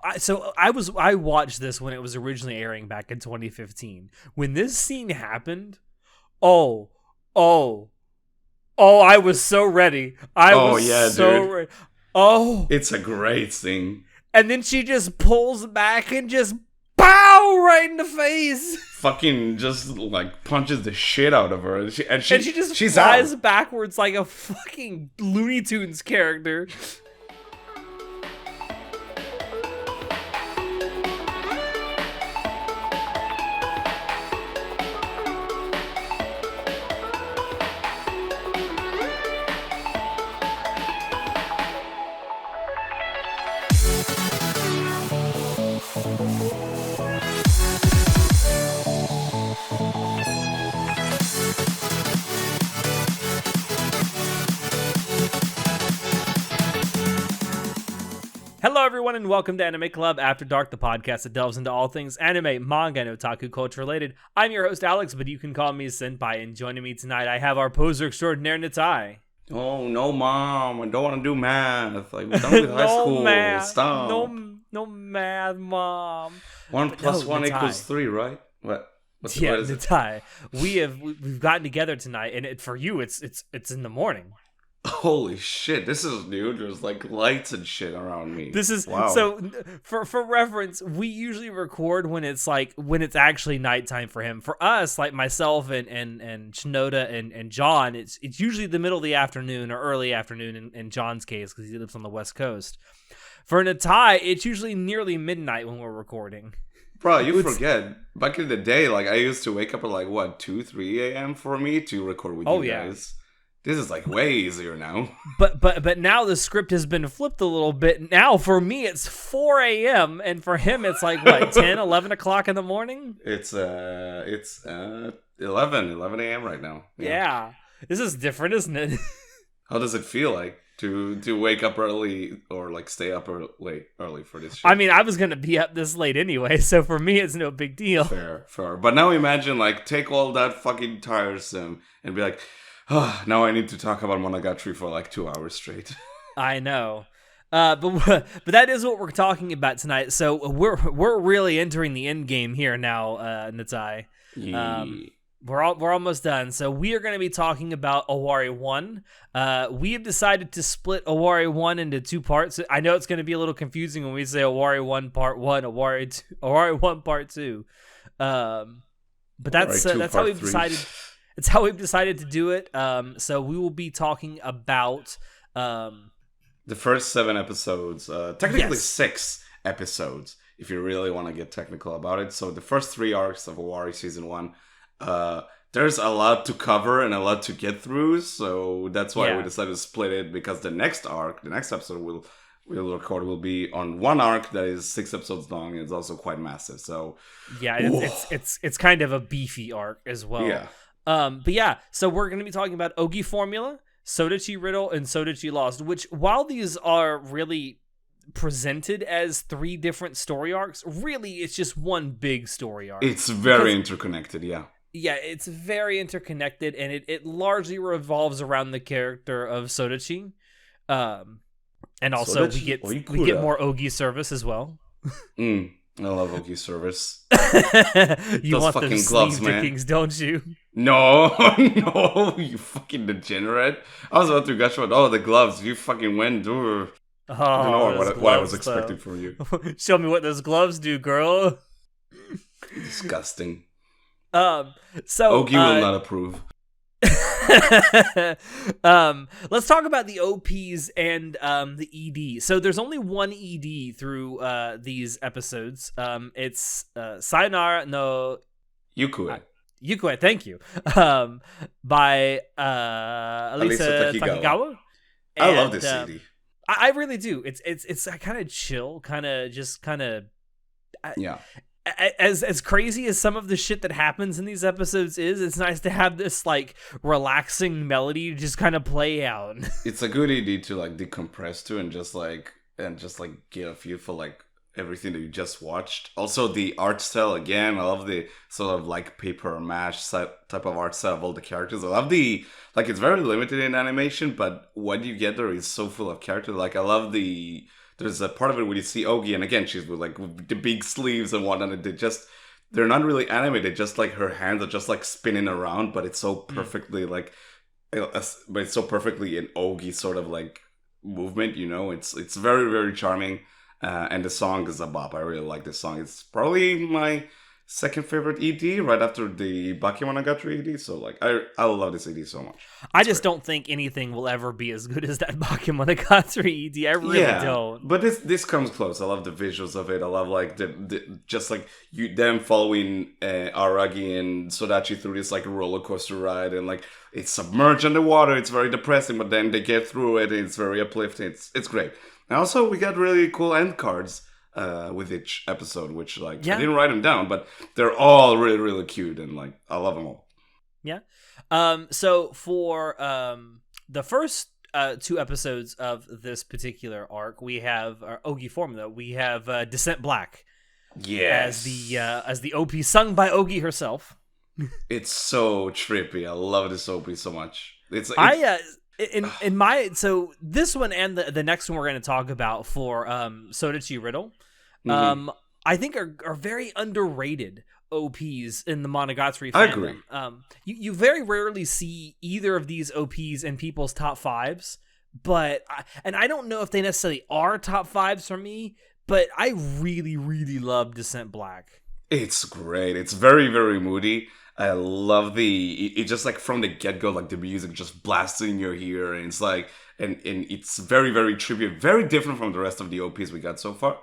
I watched this when it was originally airing back in 2015. When this scene happened, oh, oh, I was so ready. Ready. Oh, it's a great scene. And then she just pulls back and just pow right in the face. Fucking just like punches the shit out of her, and she just she's flies out. backwards like a fucking Looney Tunes character. Hello, everyone, and welcome to Anime Club After Dark, the podcast that delves into all things anime, manga, and otaku culture related. I'm your host, Alex, but you can call me Senpai, and joining me tonight, I have our poser extraordinaire, Natai. Oh, no, Mom, I don't want to do math. Like, we're done with high school. Math. Stop. No math, Mom. 1 + 1 = 3, right? What is it? Natai, we've gotten together tonight, and for you, it's in the morning. Holy shit, this is new. There's like lights and shit around me. This is wow. So for reference, we usually record when it's actually nighttime for him. For us, like myself and Shinoda and John, it's usually the middle of the afternoon or early afternoon in John's case because he lives on the West Coast. For Natai, it's usually nearly midnight when we're recording. Bro, you forget. Back in the day, like I used to wake up at like 2, 3 a.m. for me to record with you guys. This is like way easier now. But now the script has been flipped a little bit. Now for me it's 4 a.m. and for him it's like what 10, 11 o'clock in the morning? It's 11 a.m. right now. Yeah. This is different, isn't it? How does it feel like to wake up early or like stay up early for this shit? I mean, I was gonna be up this late anyway, so for me it's no big deal. Fair. But now imagine like take all that fucking tiresome and be like, oh, now I need to talk about Monogatari for like 2 hours straight. I know, but that is what we're talking about tonight. So we're really entering the end game here now, Natai. Yeah. We're almost done. So we are going to be talking about Owari 1. We have decided to split Owari 1 into 2 parts. I know it's going to be a little confusing when we say Owari 1 Part 1, Owari 1 Part 2. But that's how we've decided. It's how we've decided to do it. So we will be talking about the first 7 episodes. Technically 6 episodes, if you really want to get technical about it. So the first 3 arcs of Owari Season 1, there's a lot to cover and a lot to get through. So that's why we decided to split it, because the next episode we'll record will be on one arc that is 6 episodes long, and it's also quite massive. So yeah, it's kind of a beefy arc as well. Yeah. But yeah, so we're going to be talking about Ogi Formula, Sodachi Riddle, and Sodachi Lost, which while these are really presented as 3 different story arcs, really it's just one big story arc. It's very interconnected, yeah. Yeah, it's very interconnected, and it largely revolves around the character of Sodachi. And also Sodachi, we get more Ogi service as well. I love Ogi service. You Those want fucking those gloves, sleeve man. dickings, don't you? No, you fucking degenerate. I was about to gush about, the gloves. You fucking went, dude. I don't know what I was expecting from you. Show me what those gloves do, girl. Disgusting. So Ogi will not approve. Let's talk about the OPs and the ED. So there's only one ED through these episodes. It's Sayonara no Yukue, thank you. By Alisa Takigawa. I love this CD. I really do. It's kind of chill, yeah. As crazy as some of the shit that happens in these episodes is, it's nice to have this like relaxing melody just kind of play out. It's a good ED to like decompress to and just get a feel for like everything that you just watched. Also, the art style, again, I love the sort of like paper mache type of art style of all the characters. I love the, like, it's very limited in animation, but what you get there is so full of character. Like, I love the there's a part of it where you see Ogi, and again, she's with the big sleeves and whatnot, and they're not really animated, just like her hands are just like spinning around, but it's so perfectly but it's so perfectly an Ogi sort of like movement, it's very, very charming. And the song is a bop. I really like this song. It's probably my second favorite ED, right after the Bakemonogatari ED. So like, I love this ED so much. I just don't think anything will ever be as good as that Bakemonogatari ED. I really don't. But this comes close. I love the visuals of it. I love like just like them following Aragi and Sodachi through this like roller coaster ride, and like it's submerged underwater. It's very depressing, but then they get through it. And it's very uplifting. It's great. And also, we got really cool end cards with each episode, which I didn't write them down, but they're all really, really cute, and like I love them all. Yeah. So for the first 2 episodes of this particular arc, we have Ogi Formula. We have Descent Black. Yes. As the OP sung by Ogi herself. It's so trippy. I love this OP so much. So this one and the next one we're going to talk about for Sodachi Riddle, I think are very underrated OPs in the Monogatari fandom. I agree. You very rarely see either of these OPs in people's top 5s, but I don't know if they necessarily are top 5s for me, but I really, really love Descent Black. It's great. It's very, very moody. I love it just like from the get-go, like the music just blasting in your ear, and it's like, and it's very, very trippy, very different from the rest of the OPs we got so far.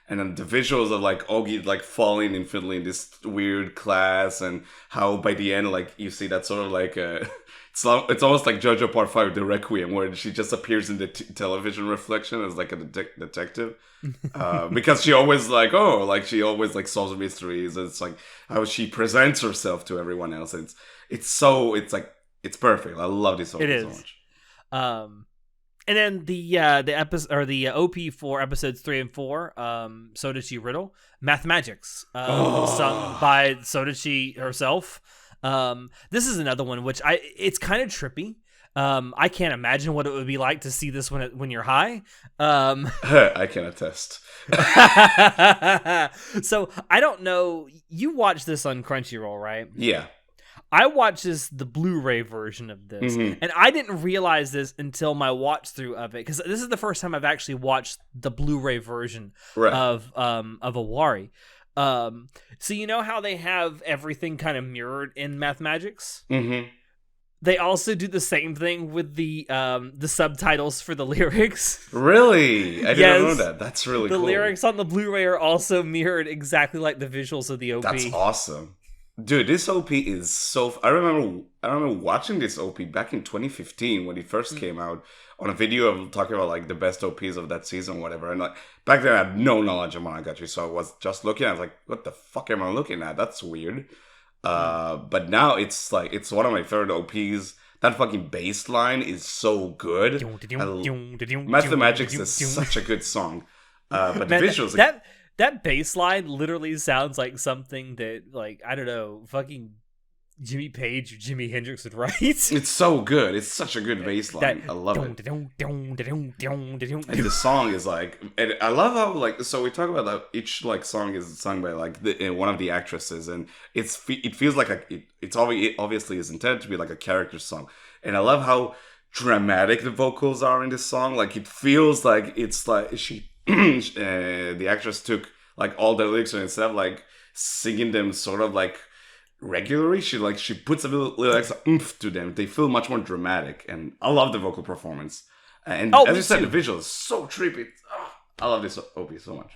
And then the visuals of like Ogi like falling and fiddling in this weird class, and how by the end like you see that sort of like it's almost like JoJo Part 5, the Requiem, where she just appears in the television reflection as like a detective. Because she always she always like solves mysteries. It's like how she presents herself to everyone else. It's perfect. I love this OP so much. And then the episode or the OP for episodes 3 and 4, Sodachi Riddle, Mathemagics, sung by Sodachi herself. This is another one which it's kind of trippy. I can't imagine what it would be like to see this when you're high. I can attest. So I don't know. You watched this on Crunchyroll, right? Yeah. I watched the Blu-ray version of this, and I didn't realize this until my watch through of it, because this is the first time I've actually watched the Blu-ray version of Owari. So you know how they have everything kind of mirrored in Mathemagics? Mm-hmm. They also do the same thing with the subtitles for the lyrics. Really? I didn't know that. That's really cool. The lyrics on the Blu-ray are also mirrored exactly like the visuals of the OP. That's awesome. Dude, this OP is so... I remember watching this OP back in 2015 when it first came out on a video of talking about like the best OPs of that season or whatever. And like back then I had no knowledge of Monogatari, so I was just looking. I was like, what the fuck am I looking at? That's weird. But now it's like it's one of my favorite OPs. That fucking bass line is so good. Mathemagics is such a good song. But the visuals... That bass line literally sounds like something that, like, I don't know, fucking Jimmy Page or Jimi Hendrix would write. It's so good. It's such a good bass line. I love it. And the song is like, and I love how like, so we talk about how each like song is sung by like one of the actresses, and it feels like it obviously is intended to be like a character song, and I love how dramatic the vocals are in this song. Like it feels like it's like the actress took like all the lyrics and instead of like singing them sort of like regularly, she puts a little extra oomph to them. They feel much more dramatic, and I love the vocal performance. And as you said, the visual is so trippy. I love this OP so much.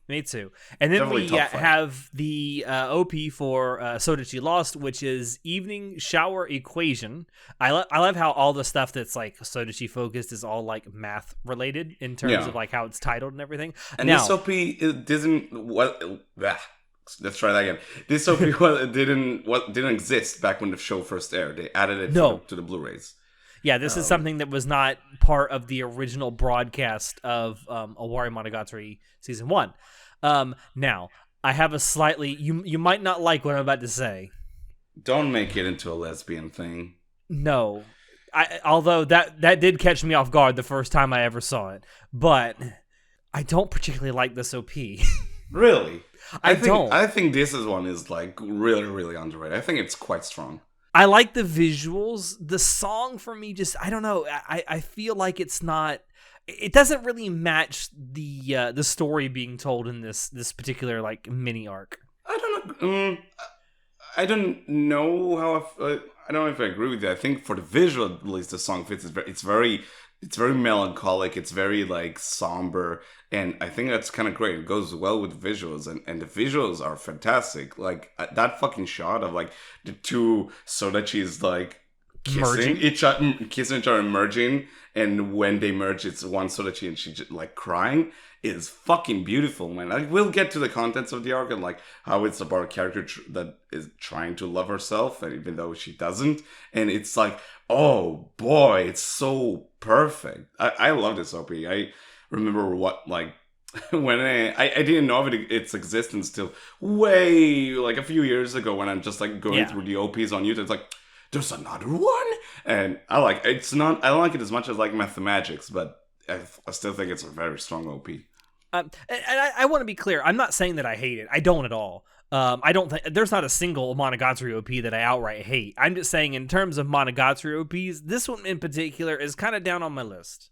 Me too. And then we have the OP for Sodachi Lost, which is Evening Shower Equation. I love how all the stuff that's like Sodachi focused is all like math related in terms of like how it's titled and everything. And now, this OP let's try that again. This OP didn't exist back when the show first aired. They added it to the Blu-rays. Yeah, this is something that was not part of the original broadcast of Owarimonogatari Season 1. Now, I have a slightly... You might not like what I'm about to say. Don't make it into a lesbian thing. No. Although that did catch me off guard the first time I ever saw it. But I don't particularly like this OP. Really? I don't. I think this one is like really, really underrated. I think it's quite strong. I like the visuals. The song for me just, I don't know. I feel like it's not. It doesn't really match the story being told in this particular like mini arc. I don't know. I don't know how. I don't know if I agree with you. I think for the visual, at least, the song fits. It's very melancholic. It's very like somber, and I think that's kind of great. It goes well with visuals, and the visuals are fantastic. Like that fucking shot of like the two Sodachis like kissing each other, merging, and when they merge, it's one Sodachi and she just like crying. Is fucking beautiful, man. Like, we'll get to the contents of the arc and like how it's about a character that is trying to love herself, and even though she doesn't, and it's like, oh boy, it's so perfect. I love this OP. I remember what like when I didn't know of its existence till way like a few years ago when I'm just like going through the OPs on YouTube. It's like, there's another one, and I don't like it as much as like Mathemagics, but I still think it's a very strong OP. And I want to be clear. I'm not saying that I hate it. I don't at all. I don't think there's not a single Monogatari OP that I outright hate. I'm just saying in terms of Monogatari OPs, this one in particular is kind of down on my list.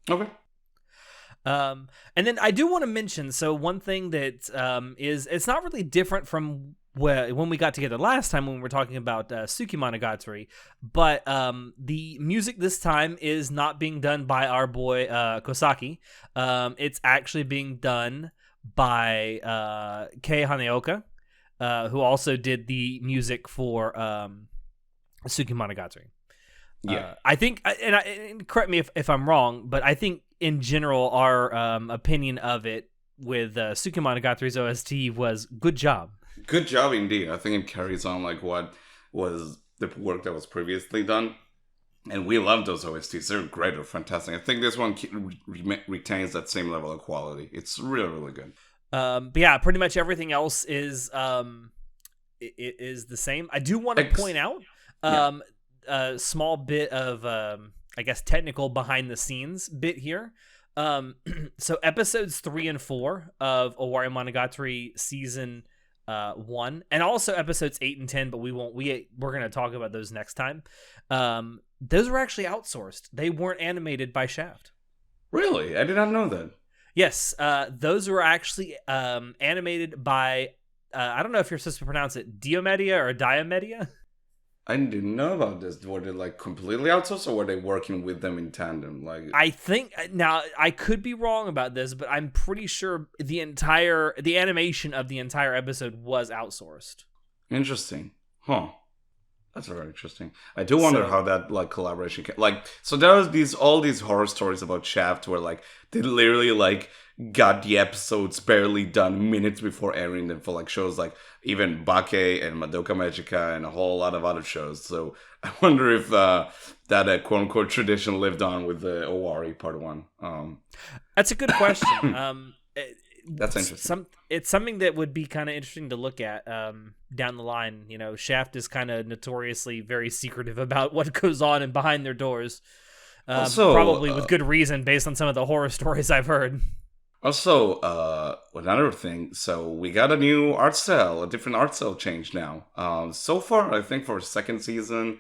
Okay. And then I do want to mention, so one thing that is, it's not really different from when we got together last time when we were talking about Tsukimonogatari, but the music this time is not being done by our boy Kosaki. It's actually being done by Kei Haneoka, who also did the music for Tsukimonogatari. Yeah, I think, and correct me if I'm wrong, but I think in general our opinion of it with Tsukimonogatari's OST was good job. Good job indeed. I think it carries on like what was the work that was previously done. And we love those OSTs. They're great. They're fantastic. I think this one retains that same level of quality. It's really, really good. But yeah, pretty much everything else is the same. I do want to point out a small bit of, I guess, technical behind the scenes bit here. So episodes 3 and 4 of Owarimonogatari season 1, and also episodes 8 and 10, but we're going to talk about those next time. Those were actually outsourced. They weren't animated by Shaft. Really? I did not know that. Yes, those were actually animated by I don't know if you're supposed to pronounce it Diomedia or Diomedia. I didn't know about this. Were they like completely outsourced, or were they working with them in tandem? Like, I think now I could be wrong about this, but I'm pretty sure the animation of the entire episode was outsourced. Interesting, huh? That's very interesting. I do wonder how that like collaboration so there was all these horror stories about Shaft where like they literally like got the episodes barely done minutes before airing them for like shows like even Bake and Madoka Magica and a whole lot of other shows. So I wonder if that quote unquote tradition lived on with the Owari Part 1. That's a good question. That's interesting. It's something that would be kind of interesting to look at down the line. You know, Shaft is kind of notoriously very secretive about what goes on and behind their doors. Also, probably with good reason based on some of the horror stories I've heard. Also, another thing, so we got a new art style, a different art style change now. So far, I think for second season,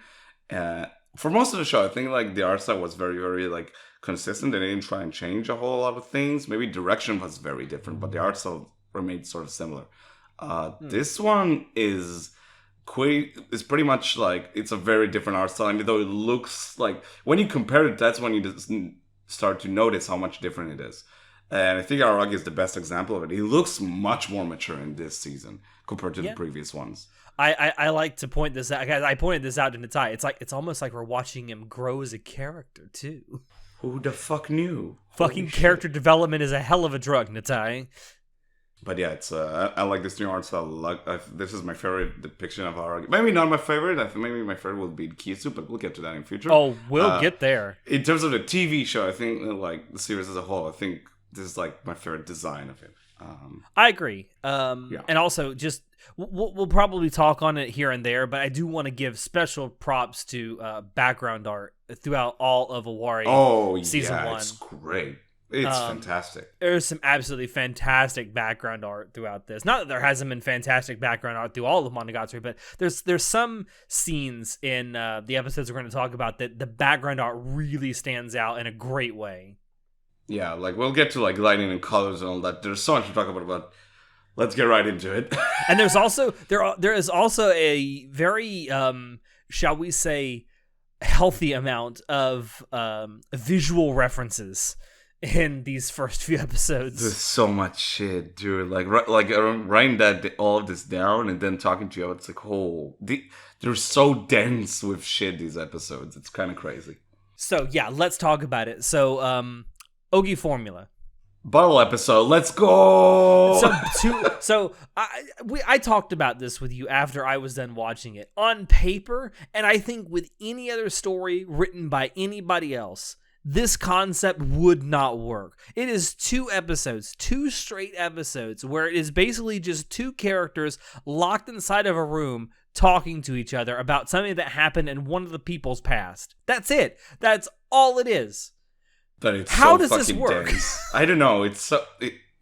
for most of the show, I think like the art style was very, very like consistent. They didn't try and change a whole lot of things. Maybe direction was very different, but the art style remained sort of similar. This one is pretty much like, it's a very different art style, even though it looks like, when you compare it, that's when you just start to notice how much different it is. And I think Araki is the best example of it. He looks much more mature in this season compared to the previous ones. I like to point this out, guys. I pointed this out to Natai. It's almost like we're watching him grow as a character too. Who the fuck knew? Fucking character development is a hell of a drug, Natai. But yeah, it's I like this new art style. This is my favorite depiction of Araki. Maybe not my favorite. I think maybe my favorite will be Kisu, but we'll get to that in future. Oh, we'll get there. In terms of the TV show, I think like the series as a whole, I think this is like my favorite design of it. I agree. And also just we'll probably talk on it here and there, but I do want to give special props to background art throughout all of Owari season 1. It's great. It's fantastic. There's some absolutely fantastic background art throughout this. Not that there hasn't been fantastic background art through all of Monogatari, but there's some scenes in the episodes we're going to talk about that the background art really stands out in a great way. Yeah, like we'll get to like lighting and colors and all that. There's so much to talk about, but let's get right into it. And there is also a very shall we say healthy amount of visual references in these first few episodes. There's so much shit, dude. Like writing all of this down and then talking to you, it's like, they're so dense with shit, these episodes. It's kind of crazy. So, yeah, let's talk about it. So, Ogi formula. Bottle episode, let's go! I talked about this with you after I was done watching it. On paper, and I think with any other story written by anybody else, this concept would not work. It is 2 straight episodes, where it is basically just 2 characters locked inside of a room talking to each other about something that happened in one of the people's past. That's it. That's all it is. But it's How so does this work? Dense. I don't know. It's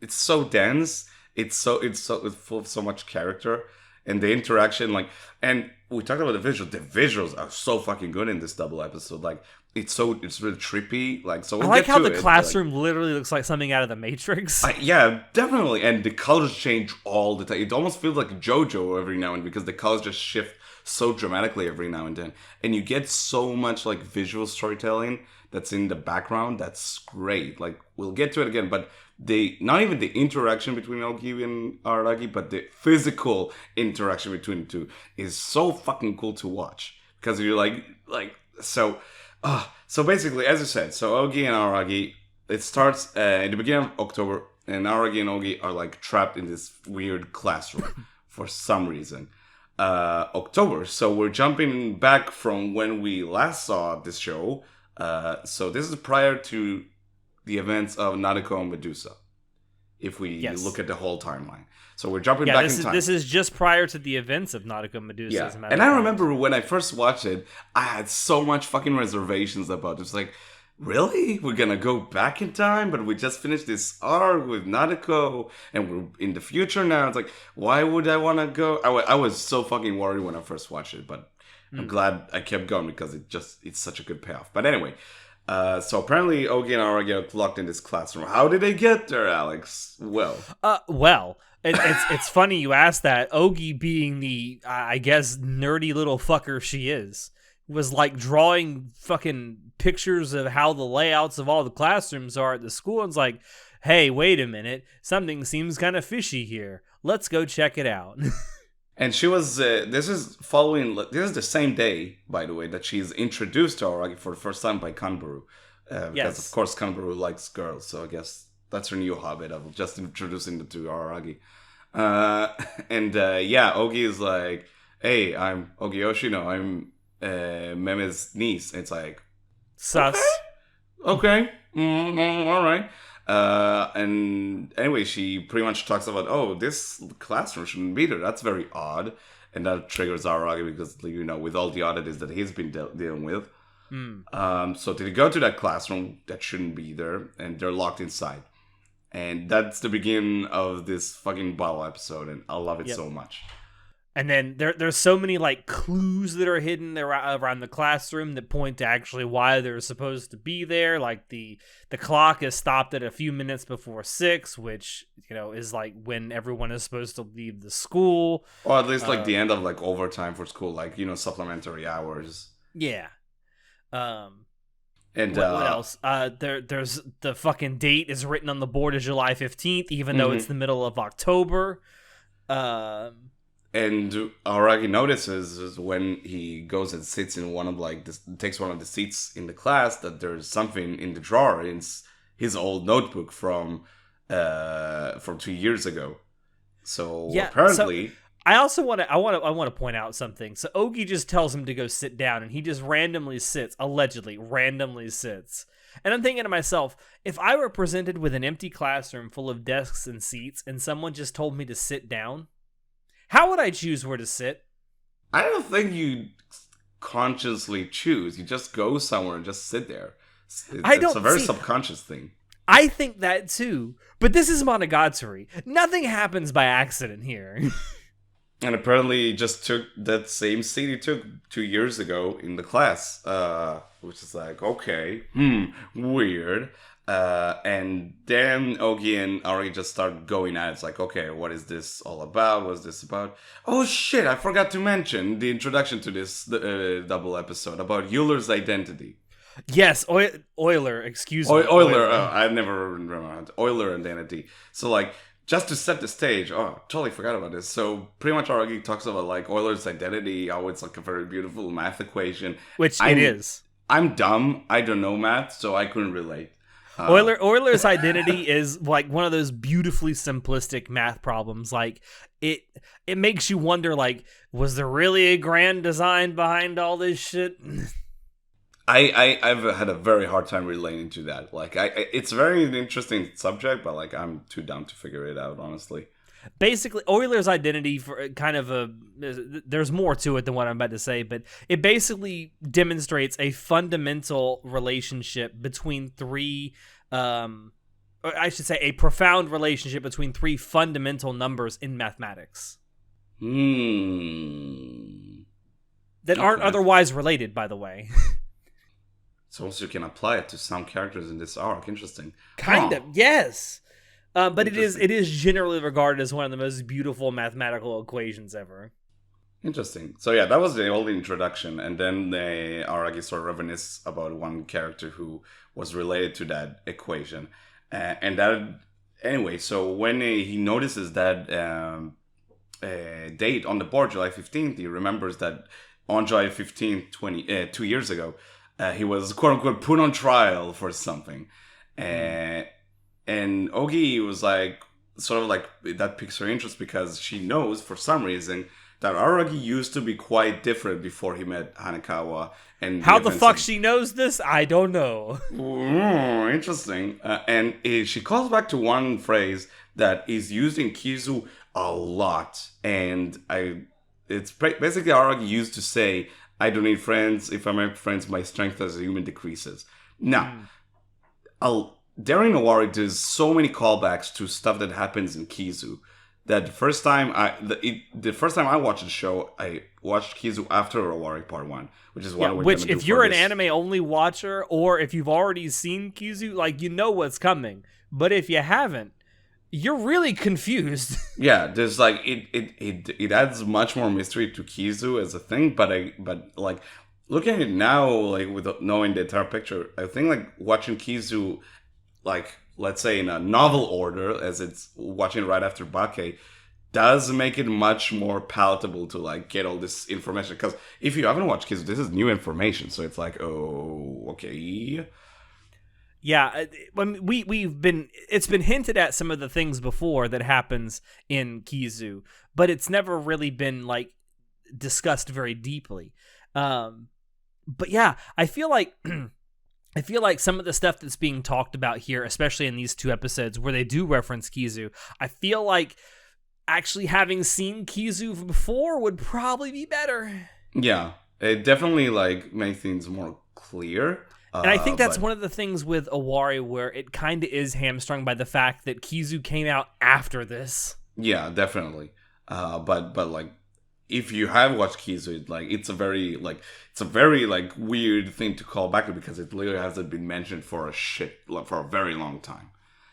so dense. It's full of so much character, and the interaction, like, and we talked about the visuals. The visuals are so fucking good in this double episode. Like, it's really trippy. Like, so we'll I like get how to the it, classroom literally looks like something out of the Matrix. Yeah, definitely. And the colors change all the time. It almost feels like JoJo every now and then because the colors just shift so dramatically every now and then, and you get so much like visual storytelling that's in the background. That's great. Like, we'll get to it again, but not even the interaction between Ogi and Araragi, but the physical interaction between the two is so fucking cool to watch, because you're so basically, as you said, so Ogi and Araragi, it starts at the beginning of October, and Araragi and Ogi are like trapped in this weird classroom for some reason. October, so we're jumping back from when we last saw this show. So this is prior to the events of Nadeko and Medusa, if we look at the whole timeline. So we're jumping back in time. This is just prior to the events of Nadeko and Medusa. Yeah, and I remember when I first watched it, I had so much fucking reservations about it. It's like, really? We're gonna go back in time? But we just finished this arc with Nadeko, and we're in the future now. It's like, why would I want to go? I was so fucking worried when I first watched it, but I'm glad I kept going because it's such a good payoff. But anyway, so apparently Ogi and Ara get locked in this classroom. How did they get there, Alex? It's funny you asked that. Ogi, being the I guess nerdy little fucker she is, was like drawing fucking pictures of how the layouts of all the classrooms are at the school, and it's like, hey, wait a minute, something seems kind of fishy here. Let's go check it out. And she was, this is the same day, by the way, that she's introduced to Araragi for the first time by Kanbaru. Because, of course, Kanbaru likes girls, so I guess that's her new habit of just introducing them to Araragi. Ogi is like, hey, I'm Ogi Yoshino, I'm Meme's niece. It's like, sus. Okay. All right. And anyway, she pretty much talks about, this classroom shouldn't be there. That's very odd. And that triggers Araragi because, with all the oddities that he's been dealing with. So they go to that classroom that shouldn't be there, and they're locked inside. And that's the beginning of this fucking bottle episode, and I love it so much. And then there's so many like clues that are hidden around the classroom that point to actually why they're supposed to be there. Like the clock is stopped at a few minutes before 6, which is like when everyone is supposed to leave the school, or at least like the end of like overtime for school, like supplementary hours. Yeah. And what else? There's the fucking date is written on the board as July 15th, even though it's the middle of October. And Araragi notices when he goes and sits in takes one of the seats in the class that there's something in the drawer. It's his old notebook from 2 years ago. So apparently, so I want to point out something. So Ogi just tells him to go sit down, and he just allegedly randomly sits. And I'm thinking to myself, if I were presented with an empty classroom full of desks and seats, and someone just told me to sit down, how would I choose where to sit? I don't think you consciously choose. You just go somewhere and just sit there. It's a very subconscious thing. I think that too. But this is Monogatari. Nothing happens by accident here. And apparently just took that same seat he took 2 years ago in the class, which is like, okay, weird. And then Ogi and Ari just start going at it. It's like, okay, what is this all about? What's this about? Oh shit, I forgot to mention the introduction to this double episode about Euler's identity. Yes, Euler, excuse me. Euler, I never remember. Euler identity. So like, just to set the stage, totally forgot about this. So pretty much Aragi talks about like Euler's identity, how it's like a very beautiful math equation. Which it is. I'm dumb. I don't know math, so I couldn't relate. Euler's identity is like one of those beautifully simplistic math problems. Like it makes you wonder, like, was there really a grand design behind all this shit? I've had a very hard time relating to that. Like, it's a very interesting subject, but like, I'm too dumb to figure it out, honestly. Basically, Euler's identity for there's more to it than what I'm about to say, but it basically demonstrates a fundamental relationship between three, or I should say, a profound relationship between three fundamental numbers in mathematics. That aren't otherwise related, by the way. So also you can apply it to some characters in this arc. Interesting. Kind of, yes. But it is generally regarded as one of the most beautiful mathematical equations ever. Interesting. So yeah, that was the old introduction, and then Aragi sort of reminisce about one character who was related to that equation, and that anyway. So when he notices that date on the board, July 15th, he remembers that on July 15th, 2 years ago. He was quote unquote put on trial for something, and Ogi was like sort of like that piques her interest because she knows for some reason that Aragi used to be quite different before he met Hanekawa. And how the fuck she knows this, I don't know. Interesting. And she calls back to one phrase that is used in Kizu a lot, and it's basically Aragi used to say, I don't need friends. If I make friends, my strength as a human decreases. Now, Daring Owari does so many callbacks to stuff that happens in Kizu that the first time I watched the show, I watched Kizu after Owari Part 1, which is what which if you're an anime-only watcher or if you've already seen Kizu, like, you know what's coming. But if you haven't, you're really confused. Yeah, there's like it adds much more mystery to Kizu as a thing, but like looking at it now, like without knowing the entire picture, I think like watching Kizu, like let's say in a novel order, as it's watching right after Bake, does make it much more palatable to like get all this information. Because if you haven't watched Kizu, this is new information, so it's like, oh, okay. Yeah, it's been hinted at some of the things before that happens in Kizu, but it's never really been like discussed very deeply. But yeah, I feel like some of the stuff that's being talked about here, especially in these two episodes where they do reference Kizu, I feel like actually having seen Kizu before would probably be better. Yeah, it definitely like makes things more clear. And I think that's one of the things with Owari where it kind of is hamstrung by the fact that Kizu came out after this. Yeah, definitely. But like, if you have watched Kizu, it's a very weird thing to call back to because it literally hasn't been mentioned for a very long time.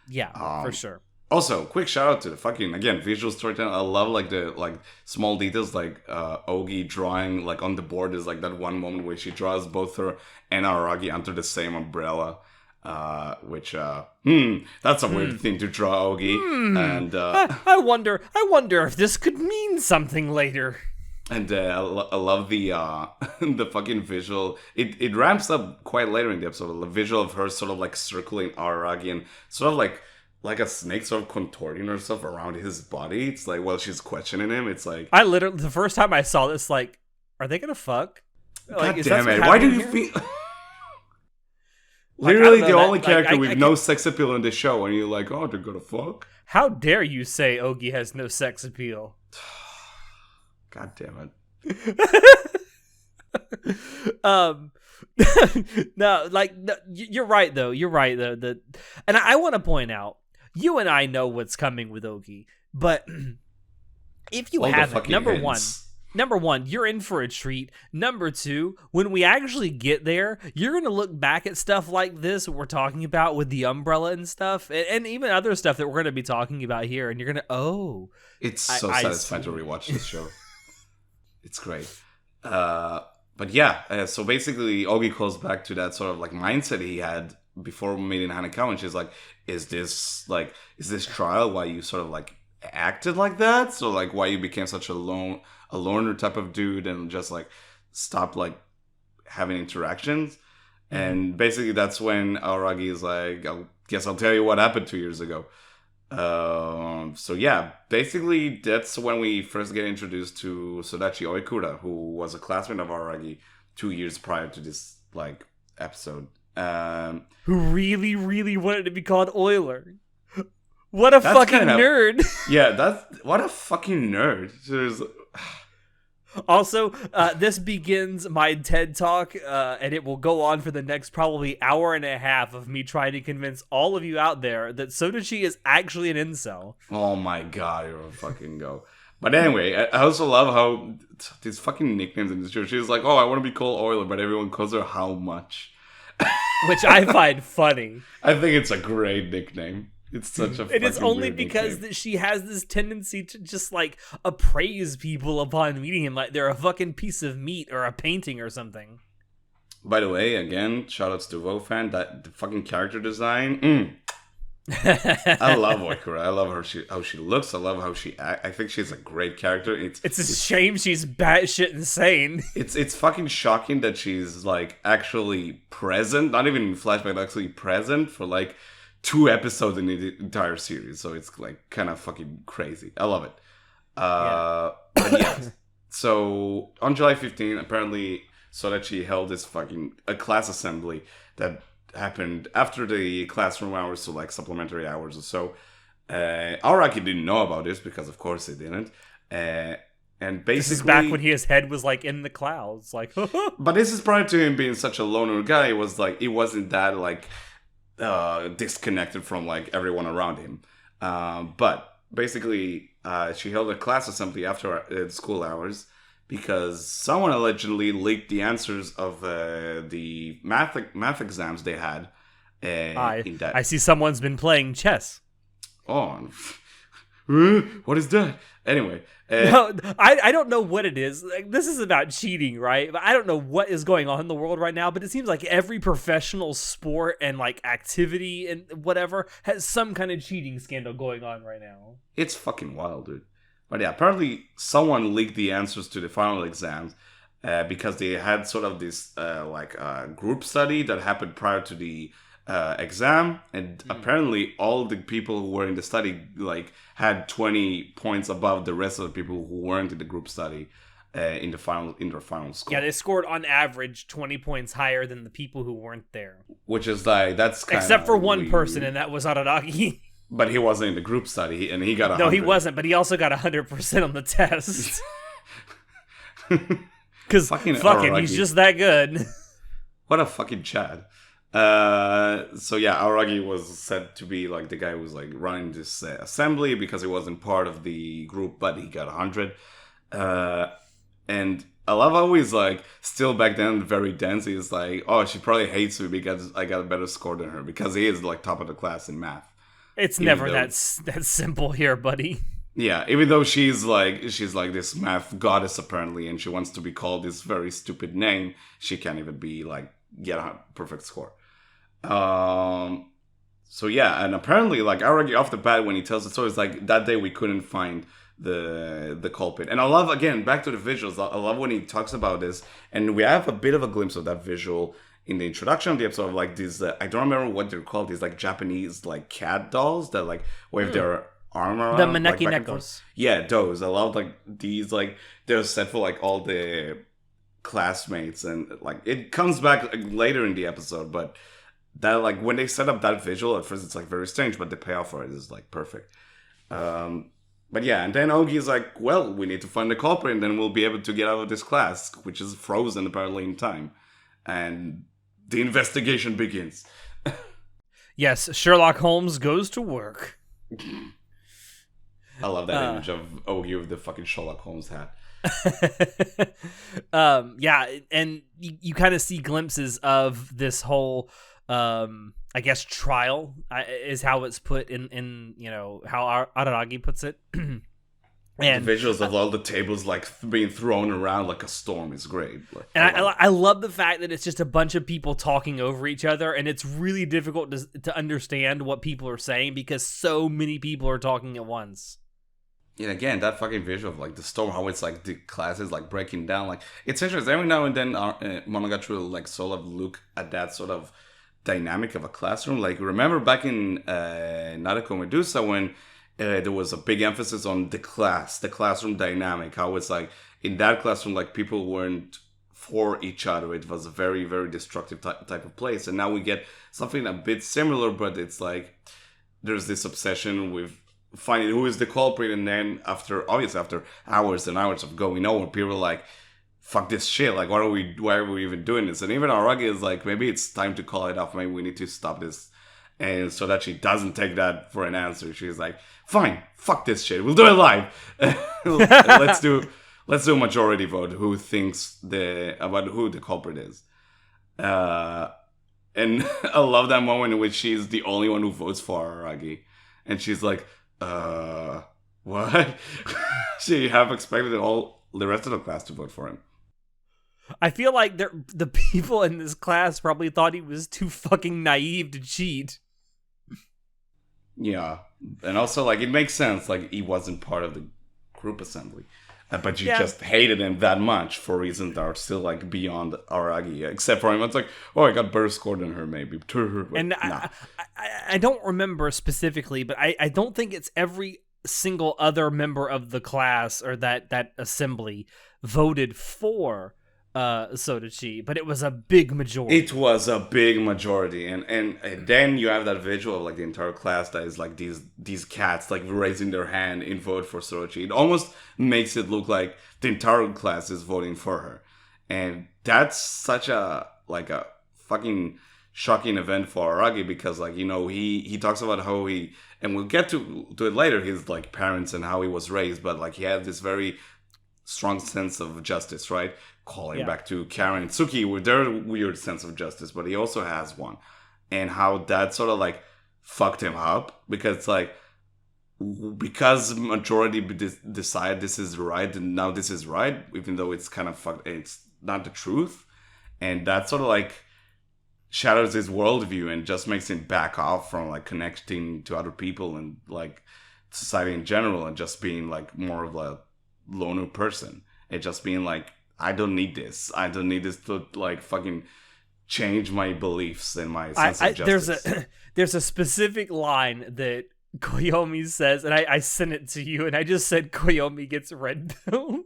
Yeah, for sure. Also, quick shout out to the fucking, again, visual storytelling. I love like the small details, like Ogi drawing like on the board. Is like that one moment where she draws both her and Aragi under the same umbrella, which that's a weird thing to draw, Ogi. And I wonder if this could mean something later. And I love the the fucking visual. It ramps up quite later in the episode. The visual of her sort of like circling Aragi and sort of like a snake sort of contorting herself around his body. It's like, while she's questioning him, it's like... I literally, the first time I saw this, like, are they gonna fuck? God damn it, why do you feel... Literally the only character with no sex appeal in the show, and you're like, oh, they're gonna fuck? How dare you say Ogi has no sex appeal? God damn it. um, no, like no, you're right though. You're right though. And I want to point out, you and I know what's coming with Ogi, but if you All the haven't, fucking number one, you're in for a treat. Number two, when we actually get there, you're gonna look back at stuff like this we're talking about with the umbrella and stuff, and even other stuff that we're gonna be talking about here, and you're gonna It's so satisfying to rewatch this show. It's great. But yeah, so basically, Ogi calls back to that sort of like mindset he had before meeting Hanekawa, and she's like, is this trial why you sort of like acted like that? So like why you became such a loner type of dude and just like stopped like having interactions? And basically that's when Aragi is like, I guess I'll tell you what happened 2 years ago. So yeah, basically that's when we first get introduced to Sodachi Oikura, who was a classmate of Aragi 2 years prior to this like episode. Who really, really wanted to be called Euler. What a fucking nerd. Yeah, what a fucking nerd. Also, this begins my TED Talk, and it will go on for the next probably hour and a half of me trying to convince all of you out there that Sodachi is actually an incel. Oh my god, you're a fucking go. But anyway, I also love how these fucking nicknames in this show. She's like, oh, I want to be called Euler, but everyone calls her How Much. Which I find funny. I think it's a great nickname. It's such a and it's only because that she has this tendency to just like appraise people upon meeting him like they're a fucking piece of meat or a painting or something. By the way, again, shoutouts to Wofan, that the fucking character design. I love Oikura. I love how she looks. I love how she acts. I think she's a great character. It's a shame she's batshit insane. It's fucking shocking that she's like actually present, not even in flashback, actually present for like 2 episodes in the entire series. So it's like kind of fucking crazy. I love it. But yeah. So on July 15th, apparently Sodachi held this a class assembly that happened after the classroom hours, so like supplementary hours or so. Araki didn't know about this because of course he didn't. And basically, this is back when his head was like in the clouds, like. But this is prior to him being such a loner guy. It was like he wasn't that like disconnected from like everyone around him. But basically, she held a class assembly after school hours because someone allegedly leaked the answers of the math exams they had. I see someone's been playing chess. Oh, what is that? Anyway. No, I don't know what it is. Like, this is about cheating, right? I don't know what is going on in the world right now, but it seems like every professional sport and like activity and whatever has some kind of cheating scandal going on right now. It's fucking wild, dude. But yeah, apparently someone leaked the answers to the final exams because they had sort of this group study that happened prior to the exam, and apparently all the people who were in the study like had 20 points above the rest of the people who weren't in the group study in their final score. Yeah, they scored on average 20 points higher than the people who weren't there. Which is like that's kind except for one person, and that was Araragi. But he wasn't in the group study, and he got 100. No, he wasn't, but he also got 100% on the test. Because fuck him, he's just that good. What a fucking Chad. So yeah, Aragi was said to be like the guy who was like running this assembly because he wasn't part of the group, but he got 100. And I love how he's like still back then very dense. He's like, oh, she probably hates me because I got a better score than her because he is like top of the class in math. It's never that simple here, buddy. Yeah, even though she's like this math goddess apparently, and she wants to be called this very stupid name, she can't even be like get a perfect score. So yeah, and apparently like Aragi off the bat when he tells the story, it's like that day we couldn't find the culprit. And I love, again, back to the visuals, I love when he talks about this, and we have a bit of a glimpse of that visual in the introduction of the episode of like these I don't remember what they're called, these like Japanese like cat dolls that like wave their arm around, the maneki nekos. Yeah, those. I love like these, like they're set for like all the classmates, and like it comes back like, later in the episode, but that like when they set up that visual at first it's like very strange, but the payoff for it is like perfect. But yeah, and then Ogi's like, well, we need to find the culprit, and then we'll be able to get out of this class, which is frozen apparently in time. And the investigation begins. Yes, Sherlock Holmes goes to work. I love that image of Ogi with the fucking Sherlock Holmes hat. Yeah, and you kind of see glimpses of this whole I guess trial is how it's put in how Araragi puts it. And the visuals of all the tables like being thrown around like a storm is great. Like, and I love the fact that it's just a bunch of people talking over each other, and it's really difficult to understand what people are saying because so many people are talking at once. Yeah, again, that fucking visual of like the storm, how it's like the classes like breaking down. Like it's interesting. Every now and then, Monogatari will like sort of look at that sort of dynamic of a classroom. Like remember back in Nadeko Medusa when there was a big emphasis on the classroom dynamic. How it's like in that classroom, like people weren't for each other. It was a very, very destructive type of place. And now we get something a bit similar, but it's like there's this obsession with finding who is the culprit. And then after hours and hours of going over, people are like, fuck this shit. Like, why are we even doing this? And even Aragi is like, maybe it's time to call it off. Maybe we need to stop this. And so that she doesn't take that for an answer. She's like, fine, fuck this shit. We'll do it live. let's do a majority vote. Who thinks about who the culprit is? And I love that moment in which she's the only one who votes for Aragi, and she's like, what? She half expected all the rest of the class to vote for him. I feel like the people in this class probably thought he was too fucking naive to cheat. Yeah, and also like it makes sense. Like he wasn't part of the group assembly, but you just hated him that much for reasons that are still like beyond Aragi. Except for him, it's like, oh, I got better score than her, maybe. And nah. I don't remember specifically, but I don't think it's every single other member of the class or that assembly voted for Sodachi, but it was a big majority. It was a big majority, and then you have that visual of like the entire class that is like these cats like raising their hand in vote for Sodachi. It almost makes it look like the entire class is voting for her, and that's such a fucking shocking event for Aragi because like he talks about how and we'll get to it later, his like parents and how he was raised, but like he had this very strong sense of justice, right? Calling back to Karen and Tsuki with their weird sense of justice, but he also has one. And how that sort of like fucked him up because majority decide this is right and now this is right, even though it's kind of fucked, it's not the truth. And that sort of like shatters his worldview and just makes him back off from like connecting to other people and like society in general and just being like more of a loner person. And just being like, I don't need this. I don't need this to like fucking change my beliefs and my sense of justice. There's a specific line that Koyomi says, and I sent it to you, and I just said Koyomi gets red pilled.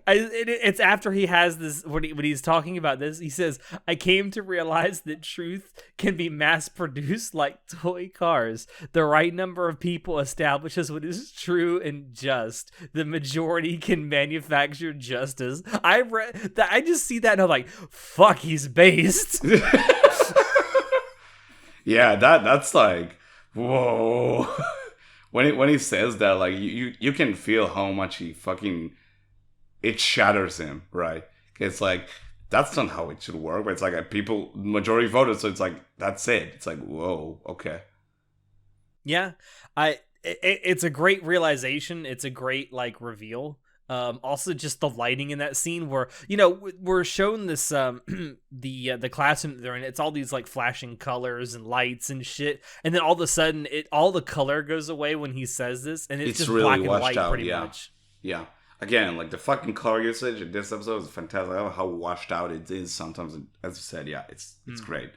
It's after he has this, when he's talking about this, he says, I came to realize that truth can be mass produced like toy cars. The right number of people establishes what is true and just. The majority can manufacture justice. I just see that and I'm like, fuck, he's based. Yeah, that's like, whoa. when he says that, like you can feel how much he fucking, it shatters him, right? It's like that's not how it should work, but it's like people majority voted, so it's like that's it. It's like, whoa, okay. Yeah, it's a great realization. It's a great like reveal. Also just the lighting in that scene where we're shown this the classroom they're in, it's all these like flashing colors and lights and shit, and then all of a sudden all the color goes away when he says this, and it's just really black and white out, pretty much. Yeah, again, like the fucking color usage in this episode is fantastic. I love how washed out it is sometimes, as you said. Yeah, it's great.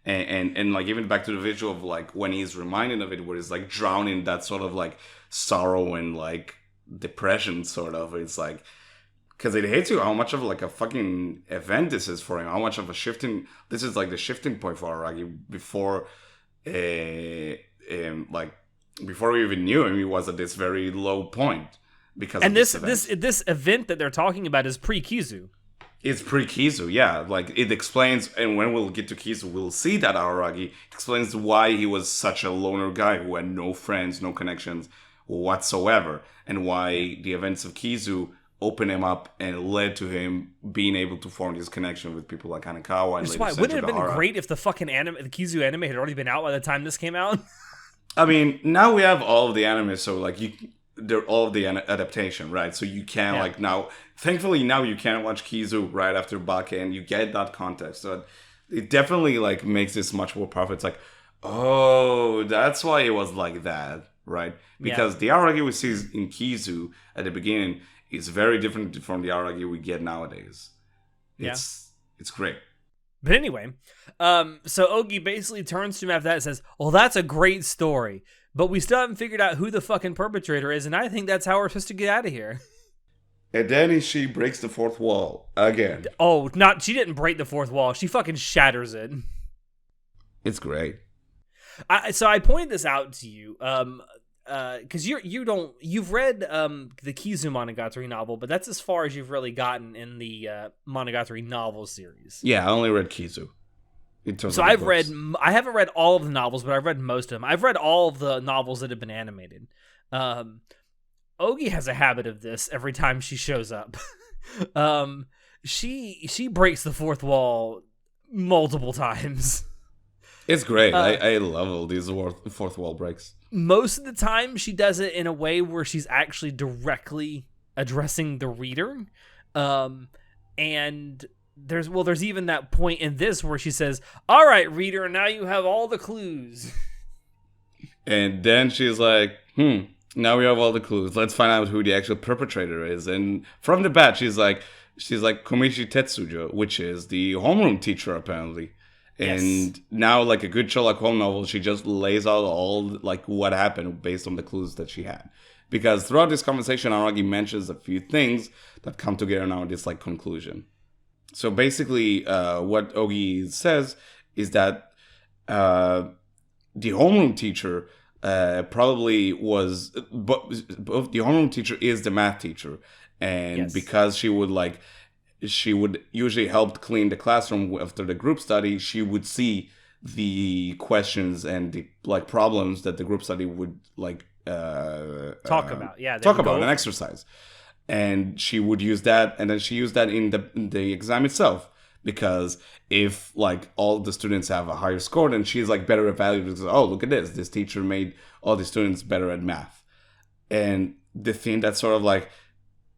And like even back to the visual of like when he's reminded of it, where he's like drowning that sort of like sorrow and like depression sort of. It's like, because it hits you how much of like a fucking event this is for him, how much of a shifting, this is like the shifting point for Aragi before like before we even knew him, he was at this very low point because and of this event that they're talking about is pre-Kizu. It's pre-Kizu, yeah. Like, it explains, and when we'll get to Kizu, we'll see that Araragi explains why he was such a loner guy who had no friends, no connections whatsoever, and why the events of Kizu opened him up and led to him being able to form this connection with people like Hanekawa. And wouldn't it have been great if the fucking the Kizu anime had already been out by the time this came out? I mean, now we have all of the anime, so like they're all of the adaptation, right? So you can like now, thankfully now you can watch Kizu right after Bake, and you get that context. So it definitely like makes this much more powerful. It's like, oh, that's why it was like that, right? Because the Araragi we see in Kizu at the beginning is very different from the Araragi we get nowadays. It's great. But anyway, so Ogi basically turns to him after that and says, well, that's a great story, but we still haven't figured out who the fucking perpetrator is, and I think that's how we're supposed to get out of here. And then she breaks the fourth wall again. Oh, she didn't break the fourth wall. She fucking shatters it. It's great. So I pointed this out to you, because you've read the Kizu Monogatari novel, but that's as far as you've really gotten in the Monogatari novel series. Yeah, I only read Kizu. So I haven't read all of the novels, but I've read most of them. I've read all of the novels that have been animated. Ogi has a habit of this every time she shows up. She breaks the fourth wall multiple times. It's great. I love all these fourth wall breaks. Most of the time, she does it in a way where she's actually directly addressing the reader. And there's even that point in this where she says, all right, reader, now you have all the clues. And then she's like, now we have all the clues. Let's find out who the actual perpetrator is. And from the bat, she's like Komichi Tetsujo, which is the homeroom teacher, apparently. And now, like a good Sherlock Holmes novel, she just lays out all like what happened based on the clues that she had. Because throughout this conversation, Araragi mentions a few things that come together now in this like conclusion. So basically, what Ogi says is that the homeroom teacher probably was, but the homeroom teacher is the math teacher, and because she would usually help clean the classroom after the group study, she would see the questions and the like problems that the group study would like talk about an exercise. And she would use that, and then she used that in the exam itself, because if like all the students have a higher score, then she's like better evaluated because, oh, look at this teacher made all the students better at math. And the thing that sort of like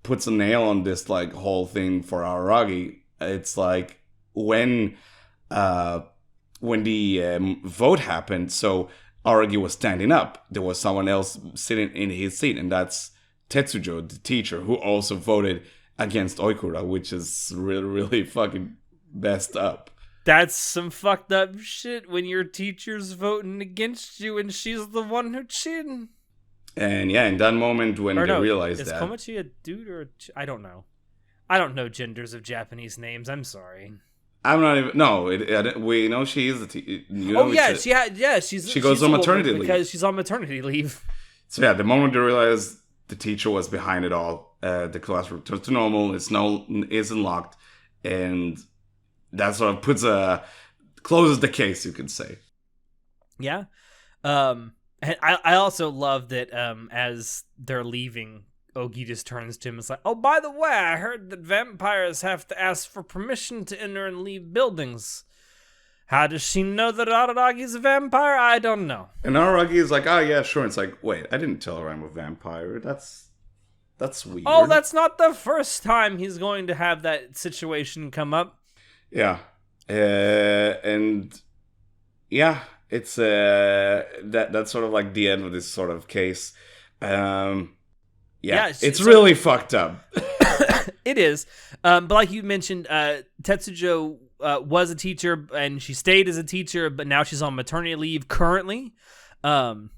puts a nail on this like whole thing for Araragi, it's like when the vote happened, so Araragi was standing up, there was someone else sitting in his seat, and that's Tetsujo, the teacher, who also voted against Oikura, which is really, really fucking messed up. That's some fucked up shit when your teacher's voting against you and she's the one who cheated. And yeah, in that moment when they realized is that... Is Komachi a dude or I don't know. I don't know genders of Japanese names. I'm sorry. I'm not even... No, we know she is the teacher. She goes on maternity leave. Because she's on maternity leave. So yeah, the moment they realized the teacher was behind it all, the classroom turns to normal, isn't locked, and that sort of closes the case, you could say. Yeah. And I also love that as they're leaving, Ogi just turns to him and is like, oh, by the way, I heard that vampires have to ask for permission to enter and leave buildings. How does she know that Araragi's a vampire? I don't know. And Araragi is like, oh, yeah, sure. It's like, wait, I didn't tell her I'm a vampire. That's weird. Oh, that's not the first time he's going to have that situation come up. Yeah. And yeah, it's that's sort of like the end of this sort of case. It's really fucked up. It is. But like you mentioned, Tetsujo was a teacher, and she stayed as a teacher, but now she's on maternity leave currently. And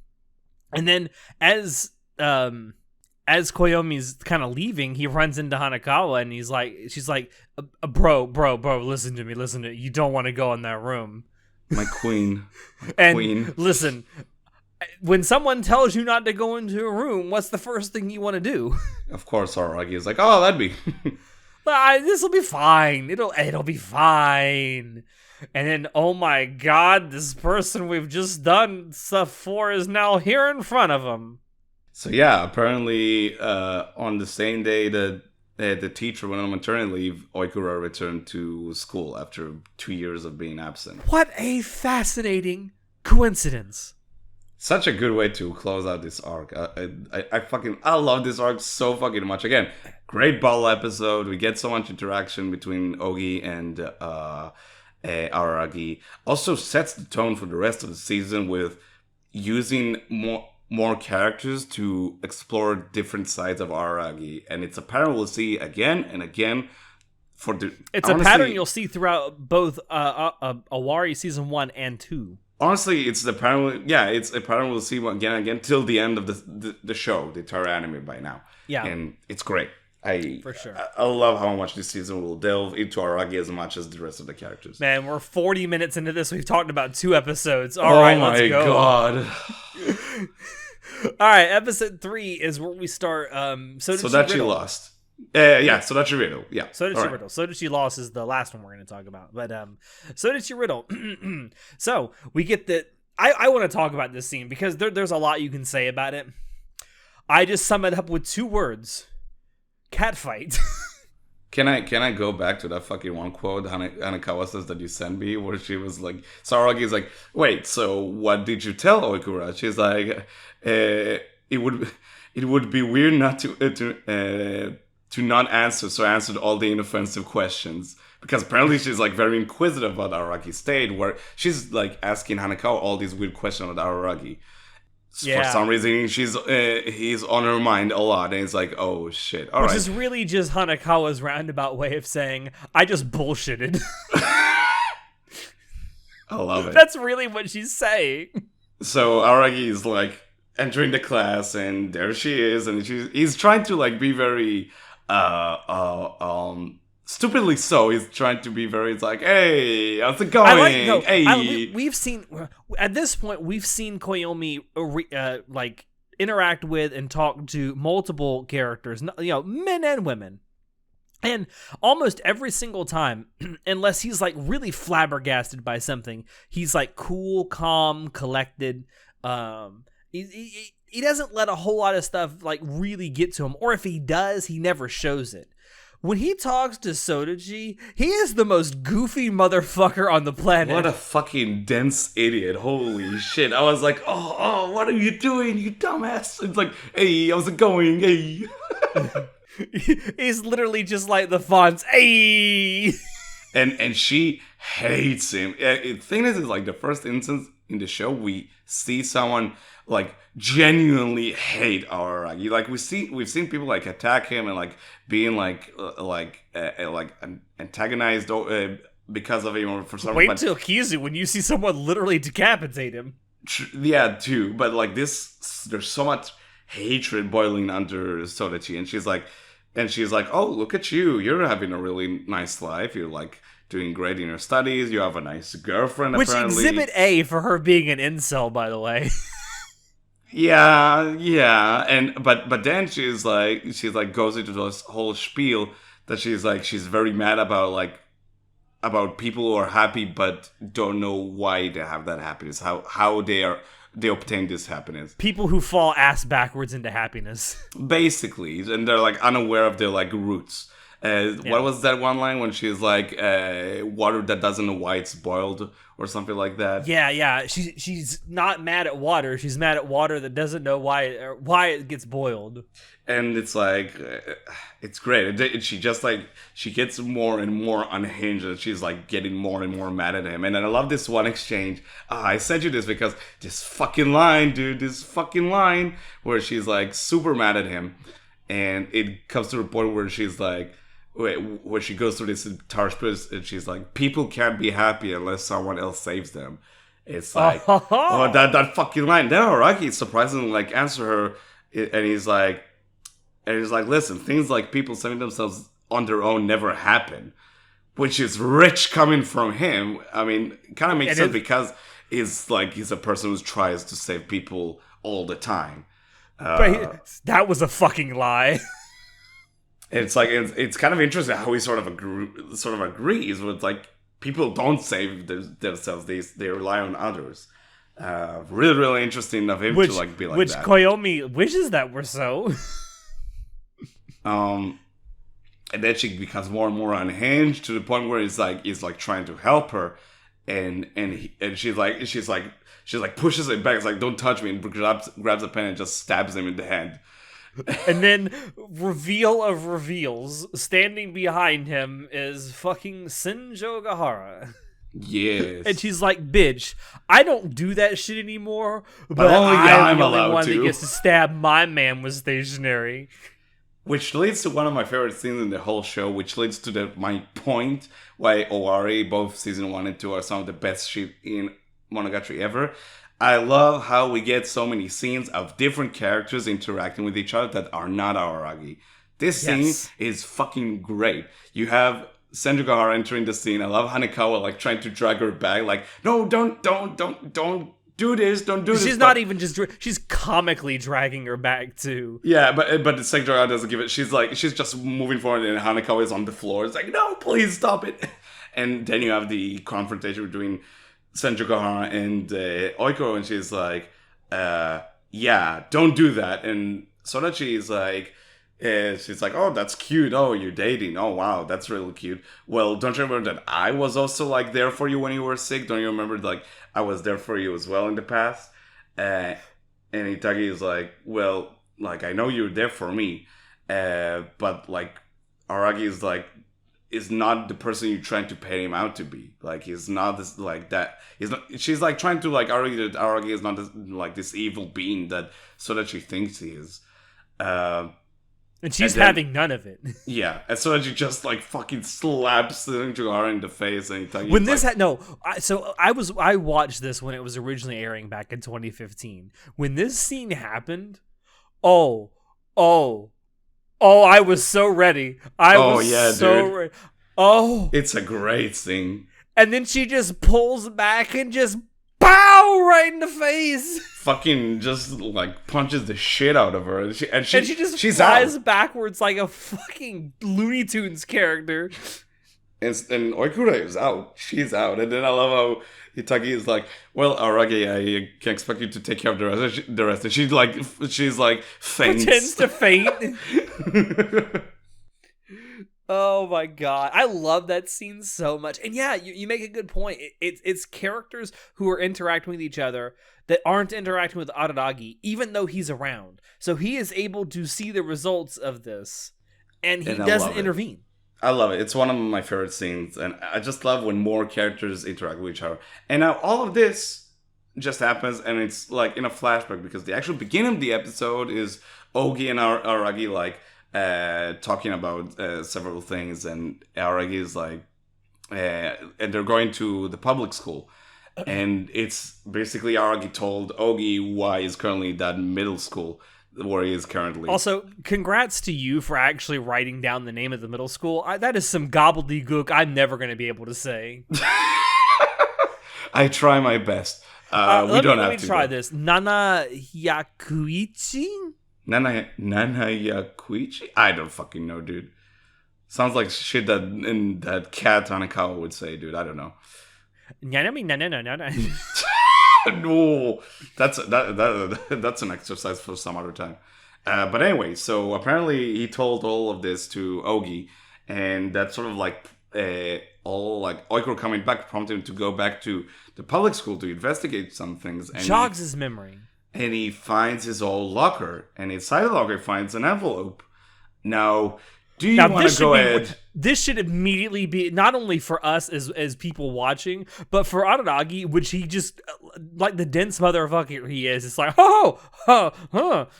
then as Koyomi's kind of leaving, he runs into Hanekawa, and she's like, bro, listen to me. You don't want to go in that room. My queen. Queen. Listen, When someone tells you not to go into a room, what's the first thing you want to do? Of course, Araki is like, oh, that'd be. This will be fine. It'll be fine. And then, oh my god, this person we've just done stuff for is now here in front of him. So yeah, apparently on the same day that the teacher went on maternity leave, Oikura returned to school after 2 years of being absent. What a fascinating coincidence. Such a good way to close out this arc. I love this arc so fucking much. Again, great bottle episode. We get so much interaction between Ogi and Araki. Also sets the tone for the rest of the season with using more characters to explore different sides of Araki, and it's a pattern we'll see again and again. It's a pattern you'll see throughout both Owari season 1 and 2. Honestly, it's a pattern we'll see again and again till the end of the show, the entire anime by now. Yeah, and it's great. For sure. I love how much this season will delve into Araki as much as the rest of the characters. Man, we're 40 minutes into this. We've talked about 2 episodes. All right, let's go. Oh my god. All right, episode 3 is where we start. Sodachi lost. Sodachi Riddle. Yeah. Sodachi Riddle. Sodachi Lost is the last one we're going to talk about. But Sodachi Riddle. So we get the... I want to talk about this scene because there's a lot you can say about it. I just sum it up with 2 words. Catfight. Can I go back to that fucking one quote Hanekawa says that you sent me, where she was like, Saragi is like, wait, so what did you tell Oikura? She's like, it would be weird not to not answer, so I answered all the inoffensive questions. Because apparently she's like very inquisitive about Araki's state, where she's like asking Hanekawa all these weird questions about Araki. Yeah. For some reason, he's on her mind a lot, and it's like, oh shit, all right. Which is really just Hanekawa's roundabout way of saying, I just bullshitted. I love it. That's really what she's saying. So Araki is like entering the class, and there she is, and he's trying to like be very stupidly so. He's trying to be very. It's like, hey, how's it going? We've seen at this point. We've seen Koyomi like interact with and talk to multiple characters, men and women, and almost every single time, unless he's like really flabbergasted by something, he's like cool, calm, collected. He doesn't let a whole lot of stuff like really get to him, or if he does, he never shows it. When he talks to Sodachi, he is the most goofy motherfucker on the planet. What a fucking dense idiot. Holy shit. I was like, oh, what are you doing, you dumbass? It's like, hey, how's it going? Hey. He's literally just like the fonts. Hey. And she hates him. The thing is, like the first instance in the show, we see someone like genuinely hate Araki. Like we've seen people like attack him and like being like antagonized because of him or for some reason. Wait till Kizu when you see someone literally decapitate him. Yeah, too. But like this, there's so much hatred boiling under Sodachi, and she's like, oh, look at you. You're having a really nice life. You're like doing great in your studies. You have a nice girlfriend, which apparently. Exhibit A for her being an incel, by the way. Yeah, and but then she's like goes into this whole spiel that she's very mad about people who are happy but don't know why they have that happiness, how they obtain this happiness. People who fall ass backwards into happiness, basically, and they're like unaware of their like roots. What was that one line when she's like, water that doesn't know why it's boiled or something like that? Yeah. She's not mad at water. She's mad at water that doesn't know why it gets boiled. And it's like, it's great. She just like, she gets more and more unhinged, and she's like getting more and more mad at him. And I love this one exchange. I sent you this because this fucking line, dude, where she's like super mad at him. And it comes to a point where she's like, where she goes through this entire spiel, and she's like, people can't be happy unless someone else saves them. It's like, that fucking line. Then Araki surprisingly like answer her, and he's like, listen, things like people saving themselves on their own never happen, which is rich coming from him. I mean, it kind of makes sense because is like he's a person who tries to save people all the time. That was a fucking lie. It's like it's kind of interesting how he sort of agrees with like people don't save themselves; they rely on others. Really, really interesting of him to like be like which that. Koyomi wishes that were so. And then she becomes more and more unhinged to the point where he's like trying to help her, and she's like pushes him back. It's like, don't touch me, and grabs a pen and just stabs him in the hand. And then, reveal of reveals, standing behind him is fucking Senjo Gahara. Yes. And she's like, bitch, I don't do that shit anymore, but I'm the only one that gets to stab my man with stationery. Which leads to one of my favorite scenes in the whole show, which leads to my point why Owari, both season 1 and 2, are some of the best shit in Monogatari ever. I love how we get so many scenes of different characters interacting with each other that are not Araragi. This scene is fucking great. You have Senju Gahara entering the scene. I love Hanekawa like trying to drag her back, like, no, don't do this, don't do this. She's not even just she's comically dragging her back too. Yeah, but Senju Gahara doesn't give it. She's just moving forward, and Hanekawa is on the floor. It's like, no, please stop it. And then you have the confrontation between Senju Gahara and Oiko, and she's like, yeah, don't do that. And Sorachi is like, she's like, oh, that's cute. Oh, you're dating. Oh, wow, that's really cute. Well, don't you remember that I was also like there for you when you were sick? Don't you remember like I was there for you as well in the past? And Itagi is like, well, like I know you're there for me, but like Aragi is like, is not the person you're trying to pay him out to be. Like, he's not this, like, that. He's not, she's, like, trying to, like, argue that Aragi is not, this, like, this evil being that, so that she thinks he is. And she's having none of it. Yeah, and so that she just, like, fucking slaps Gahara in the face. And when this I watched this when it was originally airing back in 2015. When this scene happened, I was so ready. Ready. Oh. It's a great thing. And then she just pulls back and just pow right in the face. Fucking just like punches the shit out of her. And she just flies backwards like a fucking Looney Tunes character. And Oikura is out. She's out. And then I love how Itagi is like, well, Aragi, I can expect you to take care of the rest. And she's like faints. Pretends to faint. Oh my god. I love that scene so much. And yeah, you make a good point. It's characters who are interacting with each other that aren't interacting with Araragi, even though he's around. So he is able to see the results of this, and he doesn't intervene. I love it. It's one of my favorite scenes, and I just love when more characters interact with each other. And now all of this just happens, and it's like in a flashback, because the actual beginning of the episode is Ogi and Aragi like talking about several things, and Aragi is like, and they're going to the public school, and it's basically Aragi told Ogi why he's currently at that middle school where he is currently. Also, congrats to you for actually writing down the name of the middle school. That is some gobbledygook I'm never going to be able to say. I try my best. Let me try this. Nana Yakuichi? Nana Yakuichi? I don't fucking know, dude. Sounds like shit that cat Hanekawa would say, dude. I don't know. No, that's an exercise for some other time. But anyway, so apparently he told all of this to Ogi, and that's sort of like all like Oikuro coming back prompted him to go back to the public school to investigate some things. And jogs his memory. And he finds his old locker, and inside the locker he finds an envelope. Now, do you want to go ahead? This should immediately be not only for us as people watching, but for Araragi, which he just, like the dense motherfucker he is, it's like,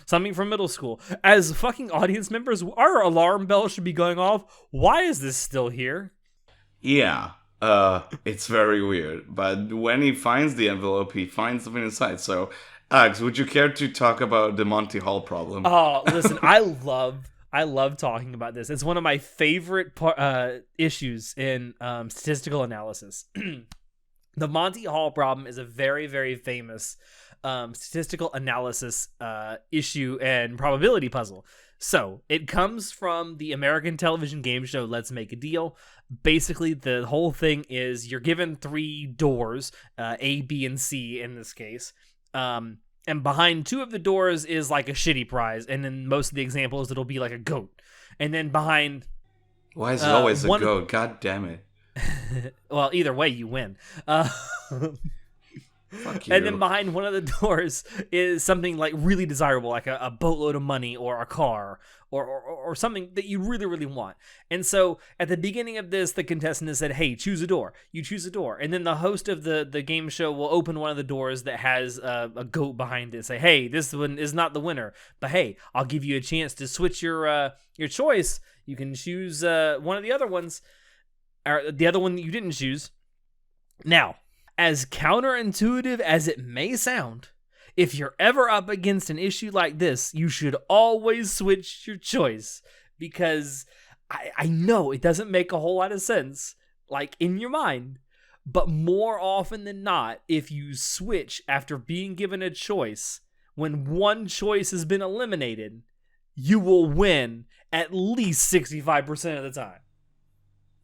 something from middle school. As fucking audience members, our alarm bell should be going off. Why is this still here? Yeah, it's very weird. But when he finds the envelope, he finds something inside. So, Alex, would you care to talk about the Monty Hall problem? Oh, listen, I love talking about this. It's one of my favorite issues in statistical analysis. The Monty Hall problem is a very, very famous statistical analysis issue and probability puzzle. So it comes from the American television game show Let's Make a Deal. Basically, the whole thing is you're given 3 doors, A, B, and C in this case. And behind 2 of the doors is like a shitty prize. And in most of the examples, it'll be like a goat. And then behind... Why is it always a goat? God damn it. Well, either way, you win. Fuck you. And then behind one of the doors is something like really desirable, like a boatload of money or a car or something that you really, really want. And so at the beginning of this, the contestant has said, hey, choose a door. You choose a door. And then the host of the game show will open one of the doors that has a goat behind it. Say, hey, this one is not the winner. But hey, I'll give you a chance to switch your choice. You can choose one of the other ones, or the other one that you didn't choose. Now, as counterintuitive as it may sound, if you're ever up against an issue like this, you should always switch your choice, because I know it doesn't make a whole lot of sense, like in your mind, but more often than not, if you switch after being given a choice, when one choice has been eliminated, you will win at least 65% of the time.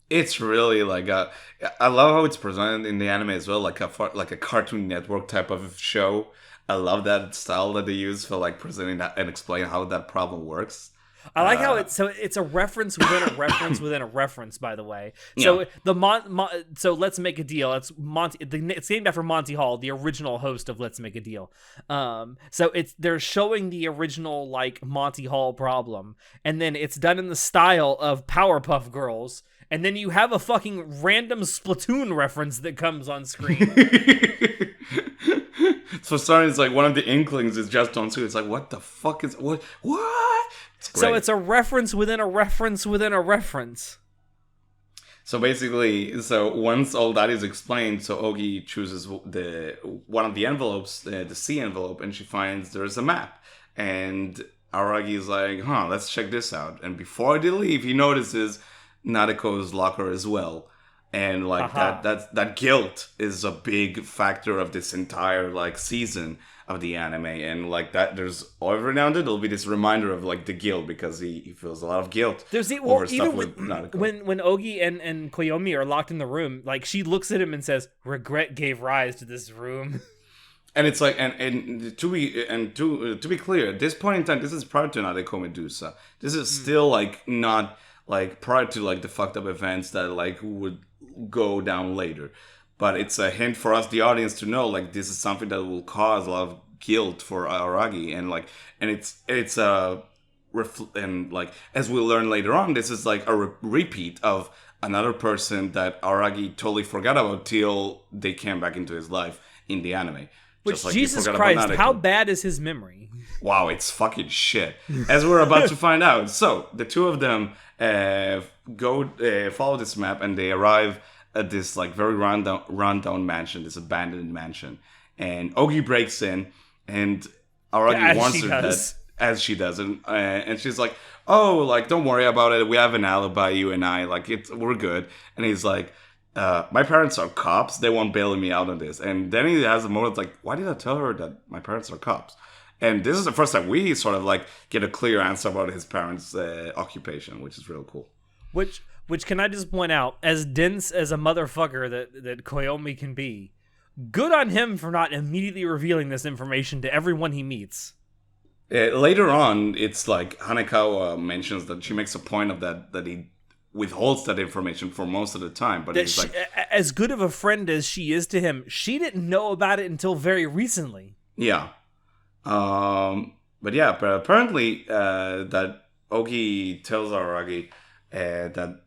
It's really like I love how it's presented in the anime as well, like a Cartoon Network type of show. I love that style that they use for like presenting that and explaining how that problem works. I like how it's a reference within a reference within a reference. By the way, so yeah. So Let's Make a Deal. It's Monty. It's named after Monty Hall, the original host of Let's Make a Deal. So they're showing the original like Monty Hall problem, and then it's done in the style of Powerpuff Girls. And then you have a fucking random Splatoon reference that comes on screen. For starting, it's like one of the inklings is just on screen. It's like, what the fuck is... What? So it's a reference within a reference within a reference. So basically, once all that is explained, so Ogi chooses one of the envelopes, the C envelope, and she finds there's a map. And Aragi is like, let's check this out. And before they leave, he notices Nadeko's locker as well, and like that guilt is a big factor of this entire like season of the anime, and like that there's every now and then there'll be this reminder of like the guilt, because he feels a lot of guilt over stuff with Nadeko. When Ogi and Koyomi are locked in the room, like she looks at him and says, regret gave rise to this room. And it's like, and to be clear, at this point in time, this is prior to Nadeko Medusa. This is still like not like prior to like the fucked up events that like would go down later, but it's a hint for us, the audience, to know like this is something that will cause a lot of guilt for Aragi, and like, and it's a and like as we'll learn later on, this is like a repeat of another person that Aragi totally forgot about till they came back into his life in the anime. Which, like, Jesus Christ, how bad is his memory? Wow, it's fucking shit. As we're about to find out. So, the two of them follow this map, and they arrive at this like very rundown mansion, this abandoned mansion. And Ogi breaks in, and Aragi warns her that, as she does, and she's like, oh, like, don't worry about it, we have an alibi, you and I, like, we're good. And he's like, my parents are cops, they won't bail me out on this. And then he has a moment like, why did I tell her that my parents are cops? And this is the first time we sort of like get a clear answer about his parents' occupation, which is real cool. Which can I just point out, as dense as a motherfucker that Koyomi can be, good on him for not immediately revealing this information to everyone he meets. Later on, it's like Hanekawa mentions that she makes a point of that he withholds that information for most of the time, but he's like, as good of a friend as she is to him, she didn't know about it until very recently. Yeah. But apparently that Ogi tells Aragi that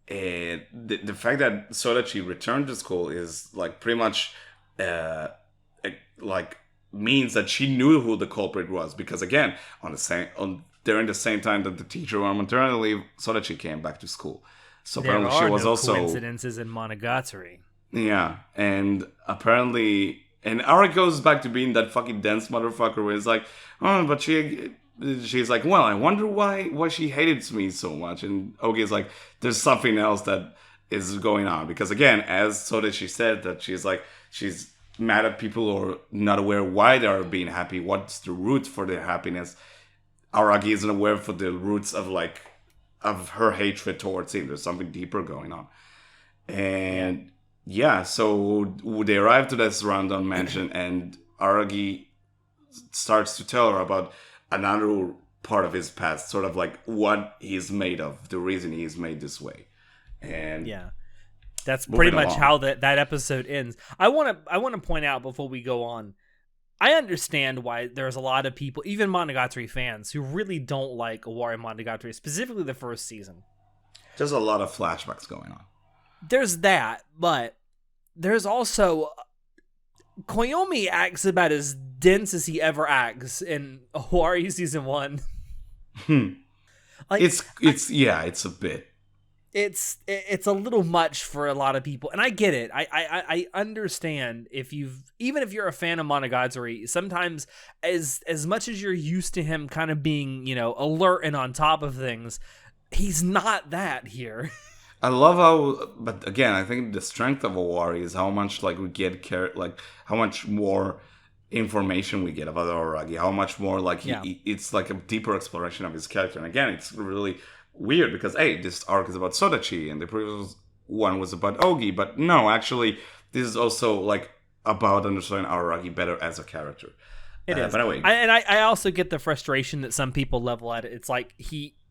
the fact that Sodachi returned to school is like pretty much like means that she knew who the culprit was, because again, during the same time that the teacher went on maternity leave, Sodachi came back to school. So apparently she was also coincidences in Monogatari. Yeah, and apparently. And Ara goes back to being that fucking dense motherfucker where it's like, oh, but she's like, well, I wonder why she hated me so much. And Ogi is like, there's something else that is going on. Because again, as Sodachi said, that she's mad at people who are not aware why they are being happy, what's the root for their happiness. Aragi isn't aware for the roots of her hatred towards him. There's something deeper going on. And yeah, so they arrive to this rundown mansion, and Aragi starts to tell her about another part of his past, sort of like what he's made of, the reason he's made this way. And yeah, that's pretty much how that episode ends. I want to point out before we go on, I understand why there's a lot of people, even Monogatari fans, who really don't like Owarimonogatari, specifically the first season. There's a lot of flashbacks going on. There's that, but there's also Koyomi acts about as dense as he ever acts in Owari season 1. Like it's a bit. It's a little much for a lot of people, and I get it. I understand even if you're a fan of Monogatari, sometimes as much as you're used to him kind of being, alert and on top of things, he's not that here. I love but again, I think the strength of Owari is how much we get how much more information we get about Aragi, how much more it's like a deeper exploration of his character. And again, it's really weird because this arc is about Sodachi and the previous one was about Ogi, but no, actually this is also about understanding Aragi better as a character. It is. But anyway, I also get the frustration that some people level at it. It's like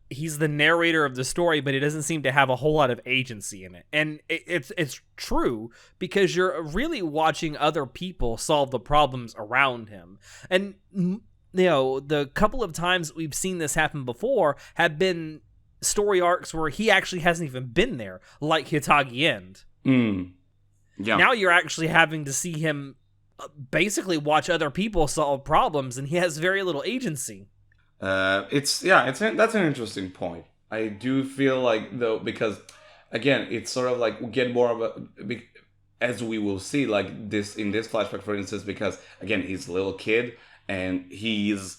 he's the narrator of the story, but he doesn't seem to have a whole lot of agency in it. And it's true, because you're really watching other people solve the problems around him. And the couple of times we've seen this happen before have been story arcs where he actually hasn't even been there, like Hitagi End. Yeah. Now you're actually having to see him basically watch other people solve problems, and he has very little agency. That's an interesting point. I do feel though, because again, it's sort of we get more of as we will see this in this flashback, for instance, because again, he's a little kid and he's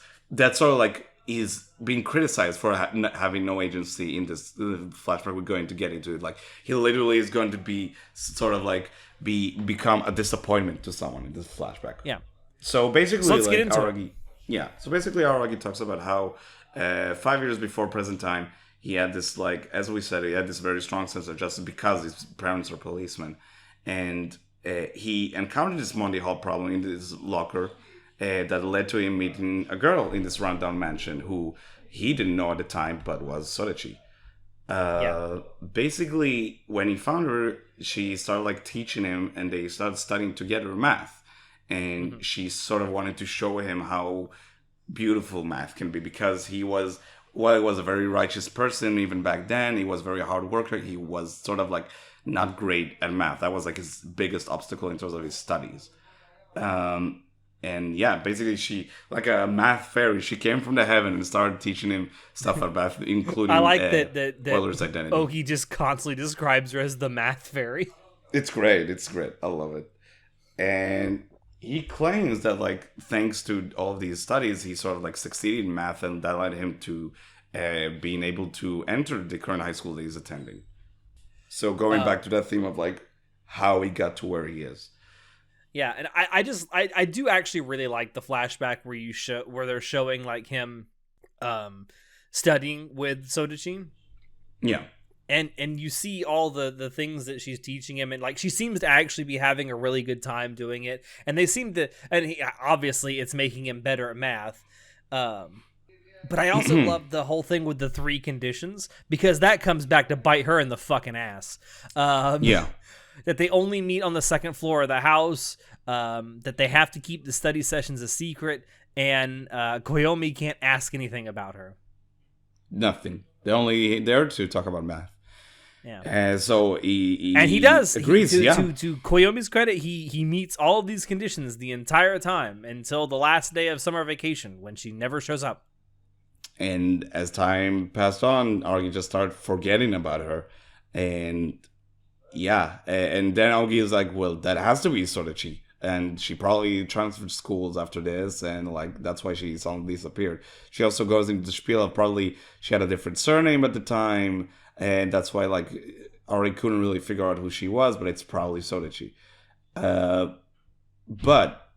being criticized for having no agency in this flashback. We're going to get into it. He literally is going to be sort of become a disappointment to someone in this flashback. Yeah. So basically, let's get into Aragi. Yeah. So basically, Aragi talks about how 5 years before present time, he had this as we said, he had this very strong sense of justice because his parents are policemen, and he encountered this Monday Hall problem in his locker. That led to him meeting a girl in this rundown mansion who he didn't know at the time, but was Sodachi. Basically, when he found her, she started teaching him, and they started studying together math. And she sort of wanted to show him how beautiful math can be, because he was a very righteous person even back then. He was a very hard worker. He was sort of not great at math. That was his biggest obstacle in terms of his studies. And yeah, basically she, a math fairy, she came from the heaven and started teaching him stuff about math, including I like that Euler's identity. Oh, he just constantly describes her as the math fairy. It's great. I love it. And he claims that thanks to all of these studies, he sort of succeeded in math, and that led him to being able to enter the current high school that he's attending. So going back to that theme of how he got to where he is. Yeah, and I do actually really like the flashback where they're showing him studying with Sodachi. Yeah. And you see all the things that she's teaching him, and she seems to actually be having a really good time doing it. And they seem to, obviously it's making him better at math. But I also love the whole thing with the 3 conditions, because that comes back to bite her in the fucking ass. Yeah. That they only meet on the second floor of the house, that they have to keep the study sessions a secret, and Koyomi can't ask anything about her. Nothing. They're only there to talk about math. Yeah. So he does. Agrees. To Koyomi's credit, he meets all of these conditions the entire time until the last day of summer vacation, when she never shows up. And as time passed on, Aragi just started forgetting about her, and yeah, and then Aogi is well, that has to be Sodachi, and she probably transferred schools after this, and that's why she suddenly disappeared. She also goes into the spiel of probably she had a different surname at the time, and that's why Ari couldn't really figure out who she was, but it's probably Sodachi. But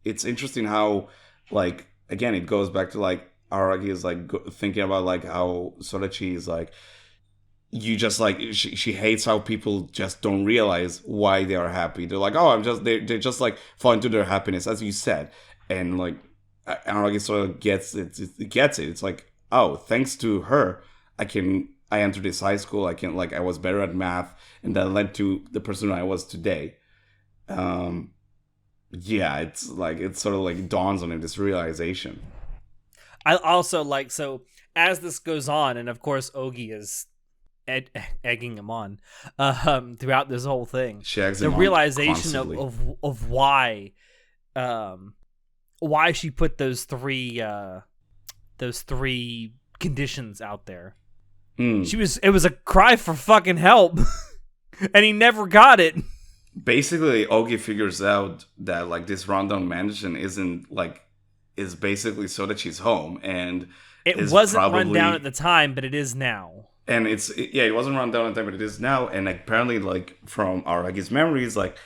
it's interesting how, like, again, it goes back to like Aragi is like thinking about like how Sodachi is like, you just like she hates how people just don't realize why they are happy. They're like, oh, they just like fall into their happiness, as you said, and like Aragi sort of gets it. It's like, oh, thanks to her, I entered this high school. I was better at math, and that led to the person I was today. Yeah, it's like it sort of like dawns on him, this realization. I also like, so as this goes on, and of course Ogi is egging him on throughout this whole thing. She eggs the him realization on of why she put those three conditions out there. It was a cry for fucking help, and he never got it. Basically, Ogi figures out that like this rundown mansion is basically Sodachi's home, and it wasn't run down at the time, but it is now. And it wasn't run down at the time, but it is now. And apparently, like from Aragi's memories, like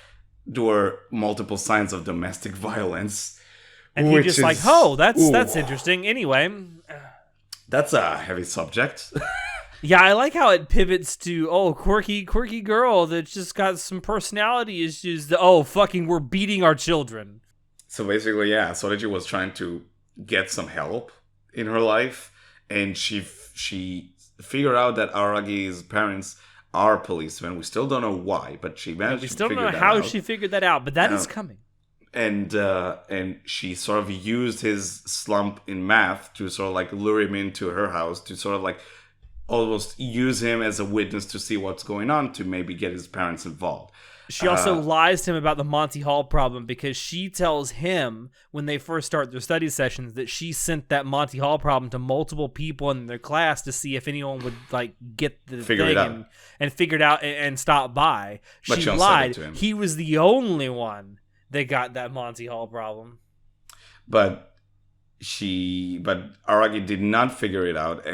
there were multiple signs of domestic violence. And he just like, oh, that's interesting. Anyway, that's a heavy subject. Yeah, I like how it pivots to, quirky girl that just got some personality issues. We're beating our children. So basically, yeah, Sodachi was trying to get some help in her life, and she figured out that Aragi's parents are policemen. We still don't know why, but she managed to figure that out. We still don't know how she figured that out, but that is coming. And she sort of used his slump in math to sort of like lure him into her house to sort of like almost use him as a witness to see what's going on, to maybe get his parents involved. She also lies to him about the Monty Hall problem, because she tells him when they first start their study sessions that she sent that Monty Hall problem to multiple people in their class to see if anyone would like get the figure thing it out. and figure it out and stop by. But she lied. To him. He was the only one that got that Monty Hall problem. But Aragi did not figure it out,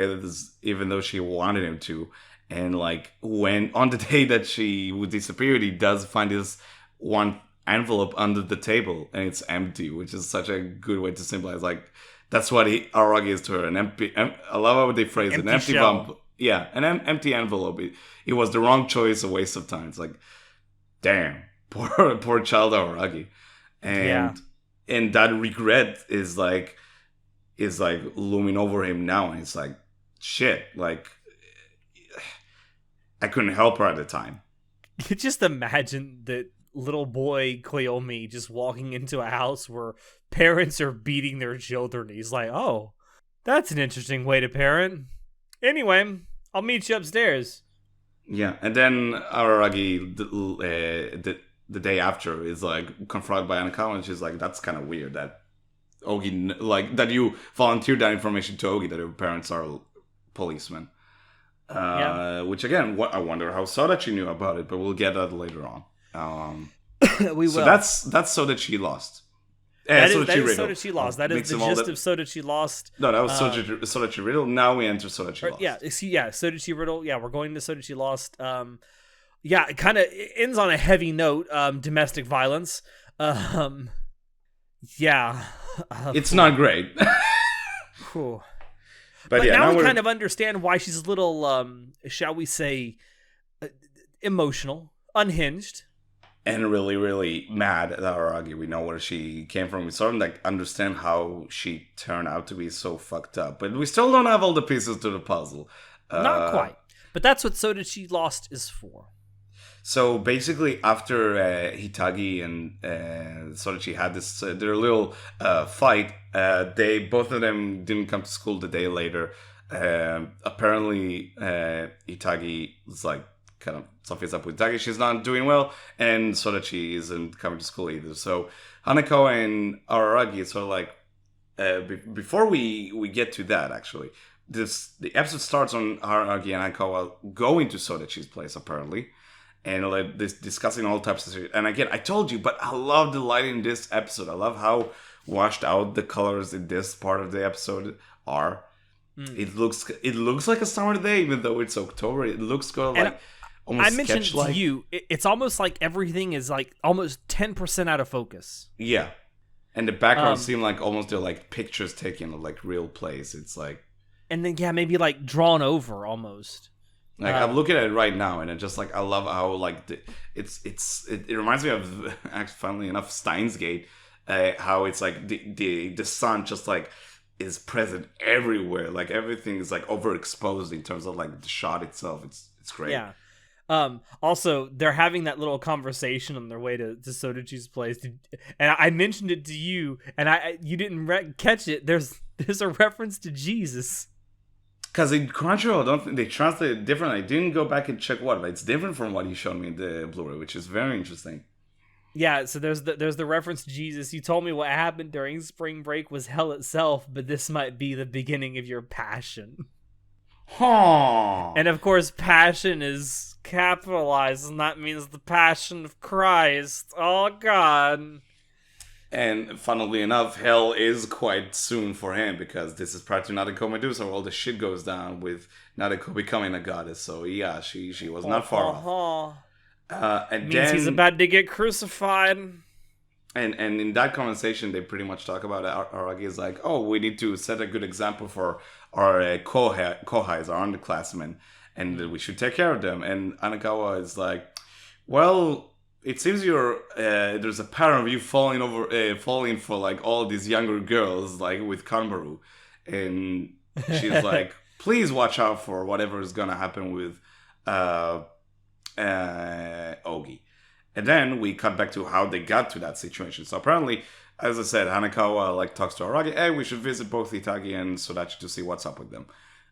even though she wanted him to. And like when on the day that she would disappear, he does find this one envelope under the table, and it's empty, which is such a good way to symbolize like that's what Aragi is to her. I love how they phrase it. An empty envelope. Yeah, an empty envelope. It was the wrong choice, a waste of time. It's like, damn, poor child Aragi, and that regret is like looming over him now, and it's like, shit, like I couldn't help her at the time. You just imagine that little boy Koyomi just walking into a house where parents are beating their children. He's like, oh, that's an interesting way to parent. Anyway, I'll meet you upstairs. Yeah, and then Aragi, the day after, is like confronted by Anakawa, and she's like, that's kind of weird that Ogi, like, that you volunteered that information to Ogi, that your parents are policemen. Which again, I wonder how Sodachi knew about it, but we'll get that later on. We will. So that's Sodachi Lost. That is Sodachi Lost. That is the gist of Sodachi Lost. No, that was Sodachi Riddle. Now we enter Sodachi Lost. Yeah, Sodachi Riddle. Yeah, we're going to Sodachi Lost. It kind of ends on a heavy note. Domestic violence. It's not great. Cool. But now we kind of understand why she's a little, shall we say, emotional, unhinged. And really, really mad at Aragi. We know where she came from. We sort of like understand how she turned out to be so fucked up. But we still don't have all the pieces to the puzzle. Not quite. But that's what Sodachi Lost is for. So basically, after Hitagi and Sodachi had this their little fight, both of them didn't come to school the day later. Apparently, Hitagi was like kind of something's up with Hitagi. She's not doing well, and Sodachi isn't coming to school either. So Hanako and Araragi sort of like before we get to that, actually, the episode starts on Araragi and Hanako going to Sodachi's place apparently. And like this discussing all types of shit. And again, I told you, but I love the lighting in this episode. I love how washed out the colors in this part of the episode are. It looks like a summer day, even though it's October. It looks kind of like almost I mentioned sketch-like. to you, it's almost like everything is like almost 10% out of focus. Yeah, and the background seem like almost they're like pictures taken of like real place. It's like, and then maybe like drawn over almost. Like I'm looking at it right now, and it's just like I love how like it reminds me of actually, funnily enough, Steins Gate, how it's like the sun just like is present everywhere, like everything is like overexposed in terms of like the shot itself. It's great. Yeah. Also, they're having that little conversation on their way to Sodachi's place, and I mentioned it to you, and you didn't catch it. There's a reference to Jesus. Because in Crunchyroll, I don't think they translate it differently. I didn't go back and check what, but it's different from what you showed me in the Blu-ray, which is very interesting. Yeah, so there's the reference to Jesus. You told me what happened during spring break was hell itself, but this might be the beginning of your passion. Huh. And of course, passion is capitalized, and that means the passion of Christ. Oh, God. And funnily enough, hell is quite soon for him, because this is prior to Nadeko Medusa, where all the shit goes down with Nadeko becoming a goddess. So yeah, she was not far off. And means then, he's about to get crucified. And in that conversation, they pretty much talk about it. Aragi is like, oh, we need to set a good example for our kohais, our underclassmen, and we should take care of them. And Anakawa is like, well, it seems there's a pattern of you falling for like all these younger girls, like with Kanbaru. And she's like, please watch out for whatever is gonna happen with Ogi. And then we cut back to how they got to that situation. So apparently, as I said, Hanakawa like talks to Aragi, hey, we should visit both Itagi and Sodachi to see what's up with them.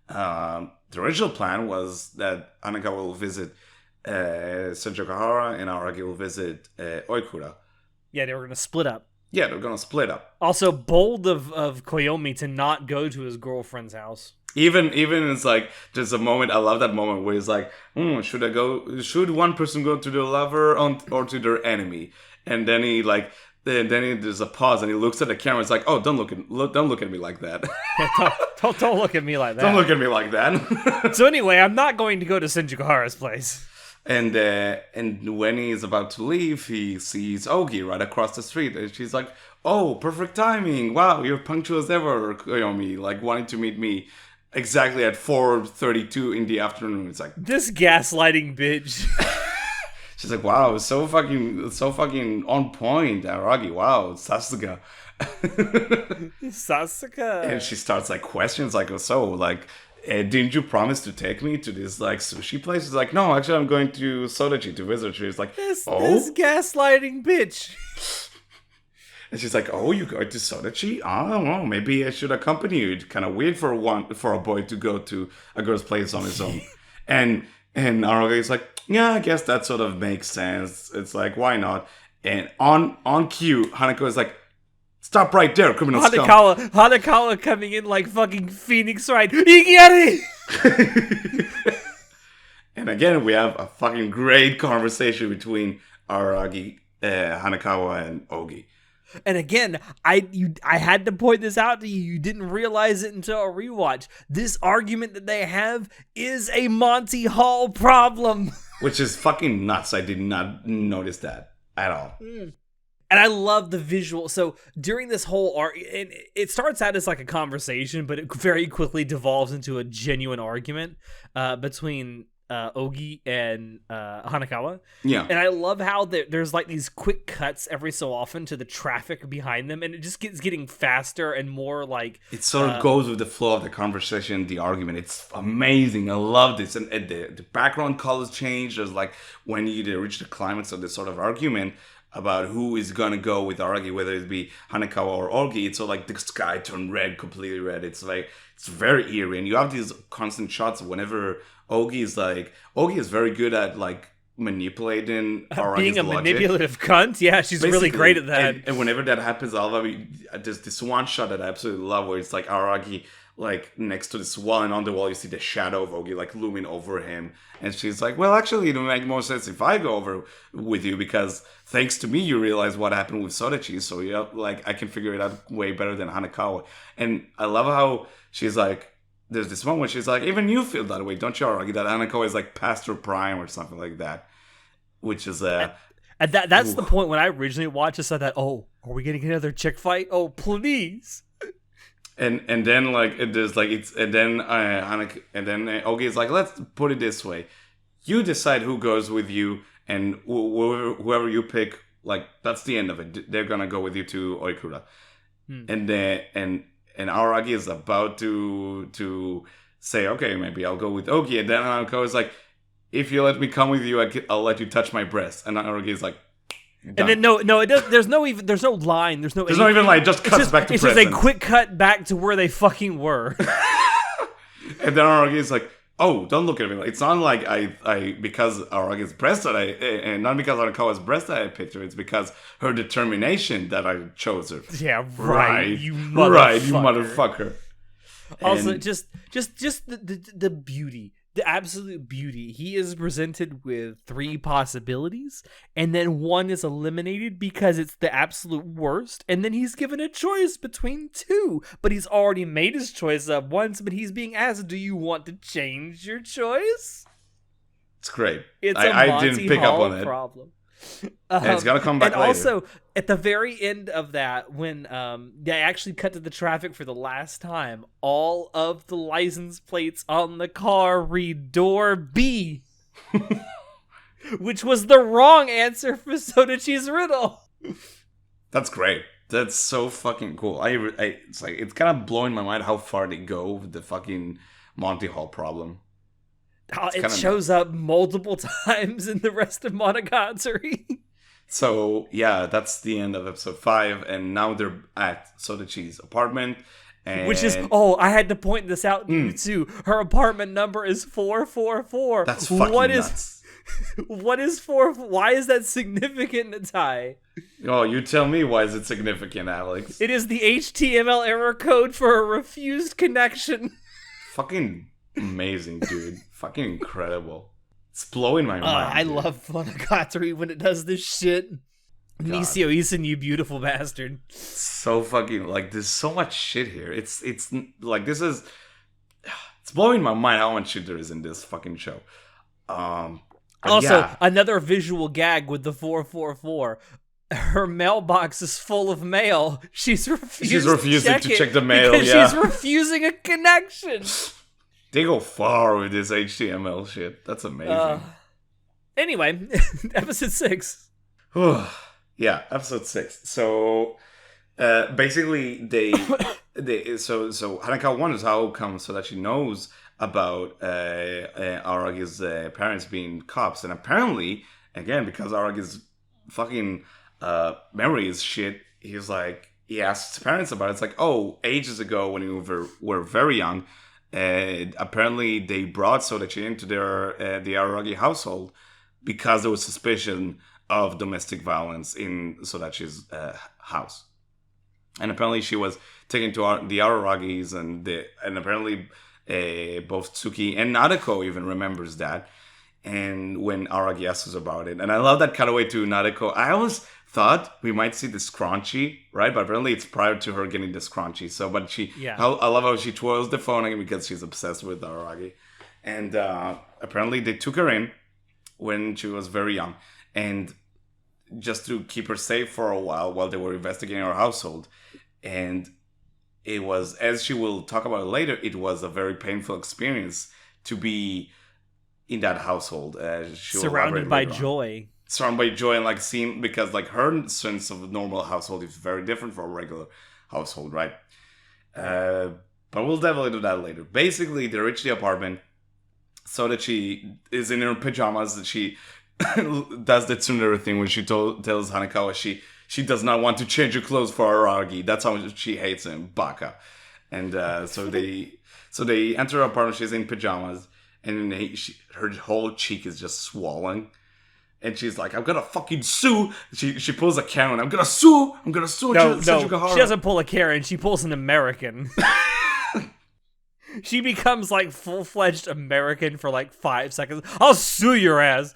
The original plan was that Hanakawa will visit Senjokahara and Aragi will visit Oikura. Yeah, they were going to split up. Yeah, they're going to split up. Also, bold of Koyomi to not go to his girlfriend's house. Even it's like, there's a moment, I love that moment where he's like, should one person go to their lover or to their enemy? And then he like, there's a pause and he looks at the camera. It's like, oh, don't look at me like that. don't look at me like that. Don't look at me like that. So anyway, I'm not going to go to Senjukahara's place. And when he's about to leave, he sees Ogi right across the street. And she's like, oh, perfect timing. Wow, you're punctual as ever, Koyomi. Like, wanting to meet me exactly at 4:32 in the afternoon. It's like, this gaslighting bitch. She's like, wow, so fucking on point, Aragi. Wow, Sasuga. Sasuga. And she starts like questions like, so like, didn't you promise to take me to this like sushi place? It's like, no, actually I'm going to Sodachi to visit her. It's like, this gaslighting bitch. And she's like, oh, you going to Sodachi? I don't know, maybe I should accompany you. It's kind of weird for a boy to go to a girl's place on his own. and Aragi is like, yeah, I guess that sort of makes sense. It's like, why not? And on cue, Hanako is like, stop right there, criminal scum. Hanakawa coming in like fucking Phoenix Wright. Igari! And again, we have a fucking great conversation between Aragi, Hanakawa, and Ogi. And again, I had to point this out to you. You didn't realize it until a rewatch. This argument that they have is a Monty Hall problem. Which is fucking nuts. I did not notice that at all. And I love the visual. So during this whole it starts out as like a conversation, but it very quickly devolves into a genuine argument between Ogi and Hanakawa. Yeah. And I love how there's like these quick cuts every so often to the traffic behind them, and it just gets getting faster and more like... It sort of goes with the flow of the conversation, the argument. It's amazing. I love this. And the background colors change. There's like, when you reach the climax of this sort of argument about who is gonna go with Aragi, whether it be Hanakawa or Ogi, it's all like the sky turned red, completely red. It's like, it's very eerie. And you have these constant shots whenever Ogi is very good at like manipulating Aragi's being a logic. Manipulative cunt. Yeah, she's basically really great at that. And whenever that happens, there's this one shot that I absolutely love where it's like Aragi like next to this wall, and on the wall you see the shadow of Ogi like looming over him, and she's like, well, actually it would make more sense if I go over with you, because thanks to me you realize what happened with Sodachi, so yeah, like I can figure it out way better than Hanakawa. And I love how she's like, there's this moment where she's like, even you feel that way, don't you, Araki? That Hanako is like past her prime or something like that. Which is and that's the point when I originally watched this. I thought, oh, are we getting another chick fight? Oh, please. And then like there's like it's and then Hanako, and then Ogi is like, let's put it this way: you decide who goes with you, and whoever you pick, like that's the end of it. They're gonna go with you to Oikura, and then and Araki is about to say, okay, maybe I'll go with Ogi, and then Hanako is like, if you let me come with you, I'll let you touch my breast, and Araki is like. Done. And then no, it does. There's no line. There's not even line. It just cuts back to it's present. It's just a quick cut back to where they fucking were. And then Araki is like, "Oh, don't look at me. It's not like I because Aragi's breast that and not because Hanakawa's breast that I picked her. It's because her determination that I chose her." Yeah, right. You motherfucker. Also, and just the beauty. The absolute beauty. He is presented with 3 possibilities, and then one is eliminated because it's the absolute worst, and then he's given a choice between 2, but he's already made his choice up once, but he's being asked, do you want to change your choice? It's great. It's I didn't pick up on that. Problem. And it's gonna come back and later. Also, at the very end of that, when they actually cut to the traffic for the last time, all of the license plates on the car read door B, which was the wrong answer for Sodachi's riddle. That's great. That's so fucking cool. It's like it's kind of blowing my mind how far they go with the fucking Monty Hall problem. It shows up multiple times in the rest of Monogatari. So, yeah, that's the end of episode 5, and now they're at Sodachi's apartment. And which is, I had to point this out to you too. Her apartment number is 444. That's fucking nuts. What is 4? Why is that significant, Natai? Oh, you tell me, why is it significant, Alex? It is the HTML error code for a refused connection. Fucking amazing, dude. Fucking incredible. It's blowing my mind. I love Monogatari when it does this shit. Nisio Isin, you beautiful bastard. So fucking, like, there's so much shit here. It's like, this is... It's blowing my mind how much shit there is in this fucking show. Also, another visual gag with the 444. Her mailbox is full of mail. She's refusing to check the mail, because she's refusing a connection. They go far with this HTML shit. That's amazing. Anyway, episode 6. Yeah, episode 6. So, basically, so Hanako wonders how come so that she knows about Aragi's parents being cops, and apparently, again, because Aragi's fucking memory is shit, he asks his parents about it. It's like, oh, ages ago when you were very young. Apparently they brought Sodachi into the Araragi household because there was suspicion of domestic violence in Sodachi's house, and apparently she was taken to the Araragis, and apparently both Tsuki and Nadeko even remembers that. And when Aragi asks us about it, and I love that cutaway to Nadeko. I always thought we might see the scrunchie, right? But apparently it's prior to her getting the scrunchie. So, but I love how she twirls the phone again because she's obsessed with Aragi. And apparently they took her in when she was very young, and just to keep her safe for a while they were investigating her household. And it was, as she will talk about it later, it was a very painful experience to be in that household. Surrounded by joy. Surrounded by joy, and like seeing, because like her sense of normal household is very different from a regular household, right? But we'll delve into that later. Basically, they reach the apartment so that she is in her pajamas. She does the tsundere thing when she tells Hanakawa she does not want to change her clothes for Aragi. That's how much she hates him, baka. And so they enter her apartment. She's in pajamas, and her whole cheek is just swollen. And she's like, I'm gonna fucking sue. She pulls a Karen. I'm gonna sue. No, she doesn't pull a Karen. She pulls an American. She becomes like full-fledged American for like 5 seconds. I'll sue your ass.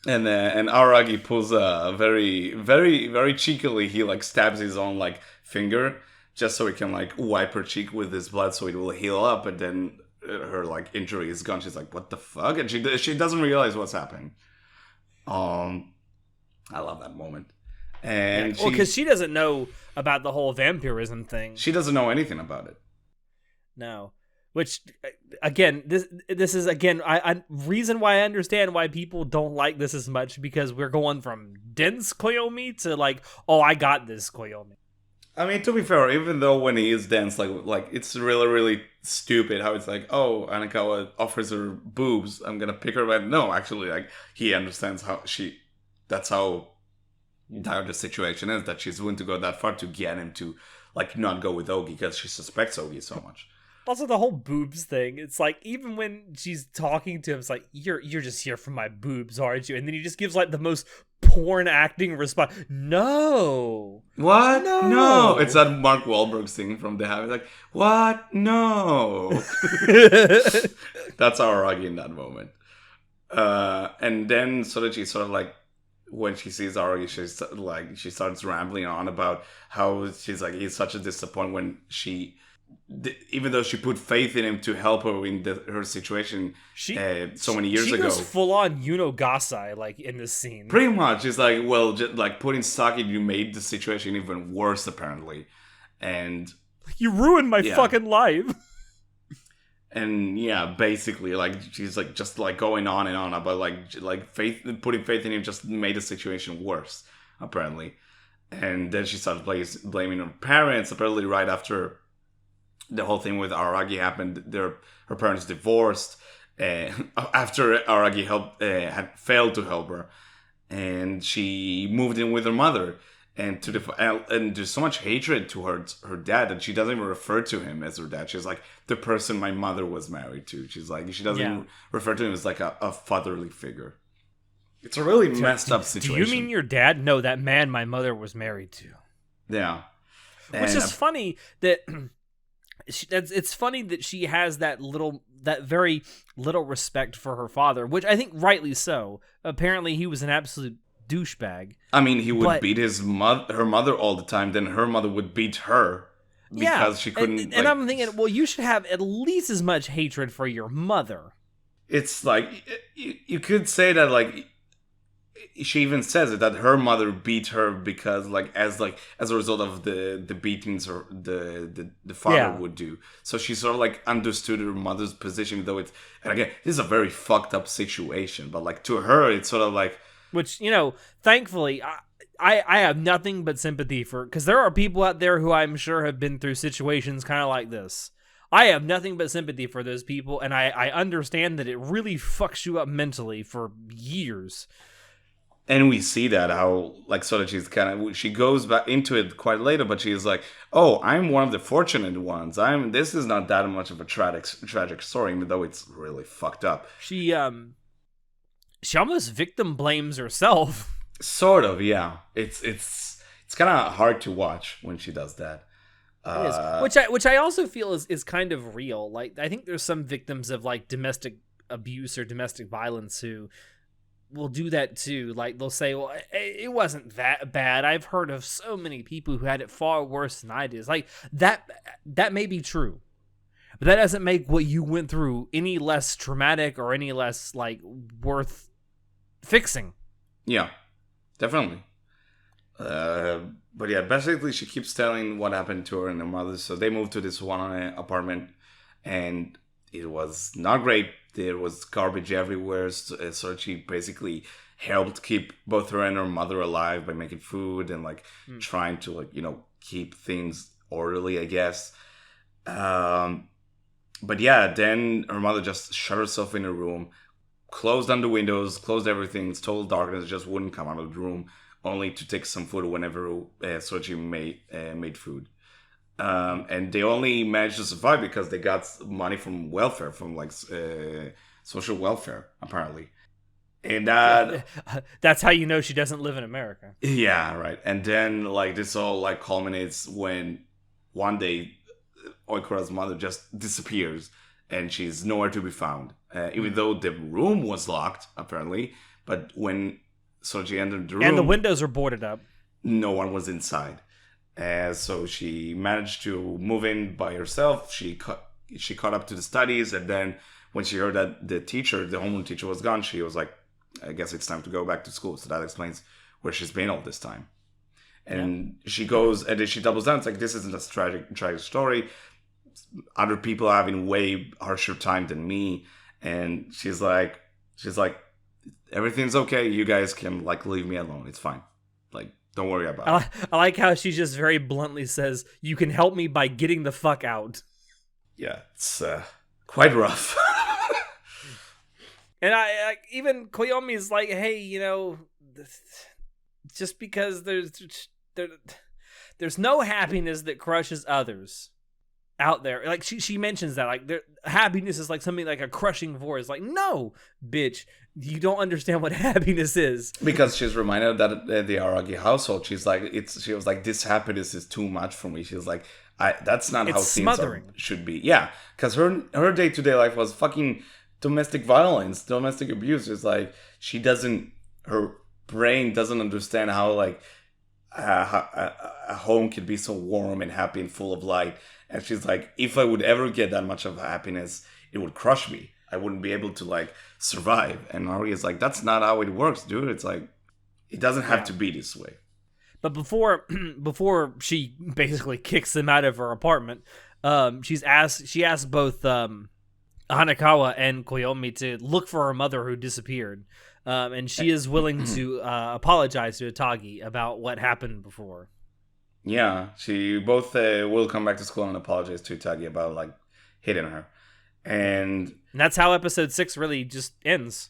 And Aragi pulls a very, very, very cheekily. He like stabs his own like finger just so he can like wipe her cheek with his blood so it will heal up, and then her like injury is gone. She's like, what the fuck? And she doesn't realize what's happening. I love that moment. And because she doesn't know about the whole vampirism thing. She doesn't know anything about it. No. Which, again, this is, again, I reason why I understand why people don't like this as much, because we're going from dense Koyomi to, like, oh, I got this Koyomi. I mean, to be fair, even though when he is dense, like it's really, really stupid how it's like, oh, Anikawa offers her boobs, I'm gonna pick her, but no, actually, like, he understands that's how dire the situation is, that she's willing to go that far to get him to, like, not go with Ogi because she suspects Ogi so much. Also, the whole boobs thing, it's like, even when she's talking to him, it's like, you're just here for my boobs, aren't you? And then he just gives, like, the most porn acting response. No. What? No. It's that Mark Wahlberg thing from The Habit. Like, what? No. That's Araragi in that moment. And then Sodachi sort of like, when she sees Araragi, she starts rambling on about how she's like, he's such a disappointment when even though she put faith in him to help her in her situation so many years ago. She goes full on Yunogasai, like, in this scene. Pretty much. It's like, well, just like putting sake, you made the situation even worse, apparently. And you ruined my fucking life. And yeah, basically, like, she's like just like going on and on about like putting faith in him just made the situation worse, apparently. And then she starts blaming her parents, apparently right after the whole thing with Araragi happened. Her parents divorced after Araragi had failed to help her, and she moved in with her mother. And there's so much hatred to her dad that she doesn't even refer to him as her dad. She's like, the person my mother was married to. She's like, she doesn't even refer to him as like a fatherly figure. It's a really messed up situation. Do you mean your dad? No, that man my mother was married to. Yeah, which is funny that. It's funny that she has that very little respect for her father, which I think rightly so. Apparently, he was an absolute douchebag. I mean, he would beat her mother all the time. Then her mother would beat her because she couldn't. And I'm thinking, well, you should have at least as much hatred for your mother. It's like you could say that, like, she even says it, that her mother beat her because as a result of the beatings the father would do. So she sort of like understood her mother's position, though and again, this is a very fucked up situation, but like to her it's sort of like, which, thankfully I have nothing but sympathy for, because there are people out there who I'm sure have been through situations kind of like this. I have nothing but sympathy for those people, and I understand that it really fucks you up mentally for years. And we see that how, like, sort of she goes back into it quite later, but she's like, oh, I'm one of the fortunate ones. This is not that much of a tragic story, even though it's really fucked up. She almost victim blames herself. Sort of, yeah. It's kind of hard to watch when she does that. It is. Which I also feel is kind of real. Like, I think there's some victims of, like, domestic abuse or domestic violence who will do that too. Like, they'll say, well, it wasn't that bad. I've heard of so many people who had it far worse than I did. It's like, that may be true, but that doesn't make what you went through any less traumatic or any less, like, worth fixing. Yeah, definitely. But yeah, basically she keeps telling what happened to her and her mother. So they moved to this one apartment, and it was not great. There was garbage everywhere, so she basically helped keep both her and her mother alive by making food and, like, trying to, like, keep things orderly, I guess. But yeah, then her mother just shut herself in her room, closed down the windows, closed everything. It's total darkness, just wouldn't come out of the room, only to take some food whenever Sochi made food. And they only managed to survive because they got money from welfare, from, like, social welfare, apparently. And that's how you know she doesn't live in America. Yeah, right. And then, like, this all, like, culminates when one day Oikura's mother just disappears and she's nowhere to be found. Even though the room was locked, apparently, but when Soji entered the room, and the windows are boarded up, no one was inside. So she managed to move in by herself. She caught up to the studies, and then when she heard that the homeroom teacher, was gone, she was like, I guess it's time to go back to school. So that explains where she's been all this time. And she goes, and then she doubles down. It's like, this isn't a tragic story. Other people are having way harsher time than me. And she's like, everything's okay. You guys can like leave me alone. It's fine. Like, don't worry about it. I like how she just very bluntly says, you can help me by getting the fuck out. Yeah, it's quite rough. And I even Koyomi's like, hey, you know, just because there's no happiness that crushes others out there. Like she mentions that, like, happiness is like something like a crushing force. Like, no, bitch, you don't understand what happiness is. Because she's reminded that the Aragi household, she was like, this happiness is too much for me. She was like, that's not how things should be. Yeah, because her day-to-day life was fucking domestic violence, domestic abuse. It's like her brain doesn't understand how like a home can be so warm and happy and full of light. And she's like, if I would ever get that much of happiness, it would crush me. I wouldn't be able to like survive. And Ari is like, that's not how it works, dude. It's like, it doesn't have to be this way. But before she basically kicks them out of her apartment, she asked both Hanakawa and Koyomi to look for her mother who disappeared. And she is willing to apologize to Itagi about what happened before. Yeah, she both will come back to school and apologize to Itagi about like hitting her. And that's how episode 6 really just ends.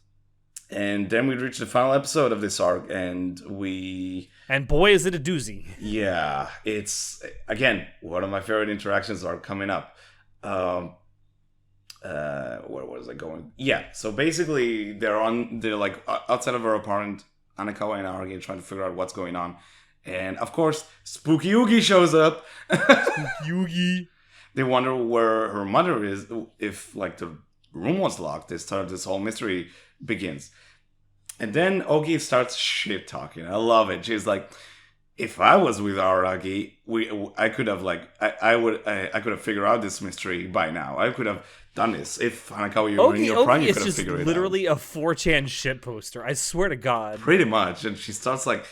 And then we reach the final episode of this arc, and boy, is it a doozy. Yeah, it's, again, one of my favorite interactions are coming up. Where was I going? Yeah, so basically they're like outside of her apartment, Hanakawa and Aragi trying to figure out what's going on. And of course, Spooky Oogie shows up. Spooky Oogie. They wonder where her mother is, if like the room was locked. This whole mystery begins. And then Ogi starts shit talking. I love it. She's like, if I was with Aragi, I could have like I could have figured out this mystery by now. I could have done this. If Hanakawa, you were in your prime, you could have figured it out. It's literally a 4chan shit poster. I swear to God. Pretty much. And she starts like,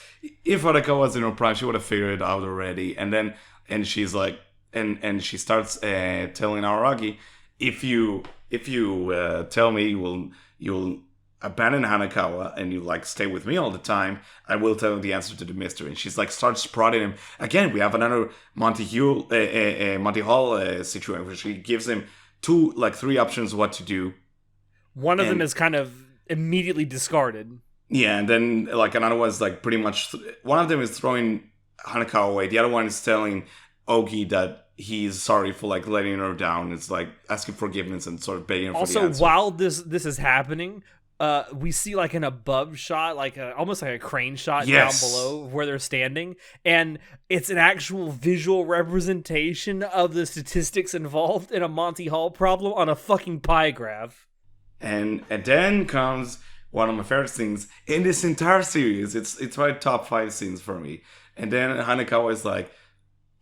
if Hanakawa was in her prime, she would have figured it out already. And she's like, and she starts telling Aragi, if you tell me you'll abandon Hanakawa and you like stay with me all the time, I will tell you the answer to the mystery. And she's like starts prodding him again. We have another Monty Hall situation where she gives him 3 options what to do. One of them is kind of immediately discarded. Yeah, and then like another one's like pretty much one of them is throwing Hanakawa away. The other one is telling Ogi that he's sorry for like letting her down. It's like asking forgiveness and sort of begging her for the answer. Also, while this is happening, we see like an above shot, like almost like a crane shot down below where they're standing, and it's an actual visual representation of the statistics involved in a Monty Hall problem on a fucking pie graph. And then comes one of my favorite scenes in this entire series. It's my top 5 scenes for me. And then Hanakawa is like,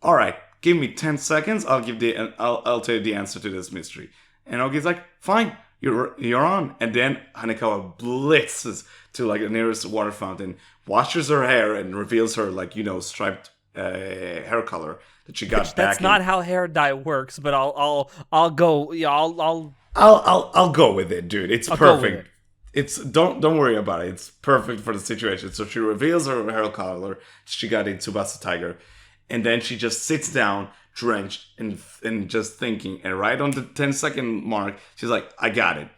all right, give me 10 seconds. I'll tell you the answer to this mystery. And Ogi's like, fine, you're on. And then Hanakawa blitzes to like the nearest water fountain, washes her hair, and reveals her like striped hair color that she got back. That's not how hair dye works, but I'll go. Yeah, I'll go with it, dude. It's perfect. It's don't worry about it. It's perfect for the situation. So she reveals her hair color she got in Tsubasa Tiger. And then she just sits down, drenched, and just thinking. And right on the 10-second mark, she's like, I got it.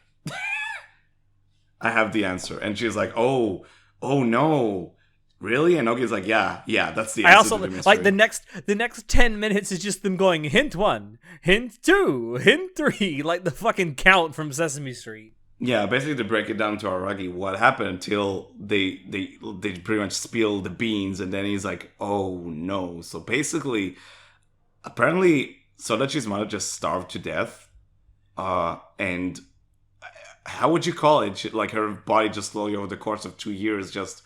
I have the answer. And she's like, oh no. Really? And Ogi's like, yeah, that's the answer. I also to the mystery. like the next 10 minutes is just them going hint 1, hint 2, hint 3, like the fucking count from Sesame Street. Yeah, basically to break it down to Aragi, what happened until they pretty much spill the beans, and then he's like, oh no. So basically, apparently Sodachi's mother just starved to death, and how would you call it? Like her body just slowly over the course of 2 years just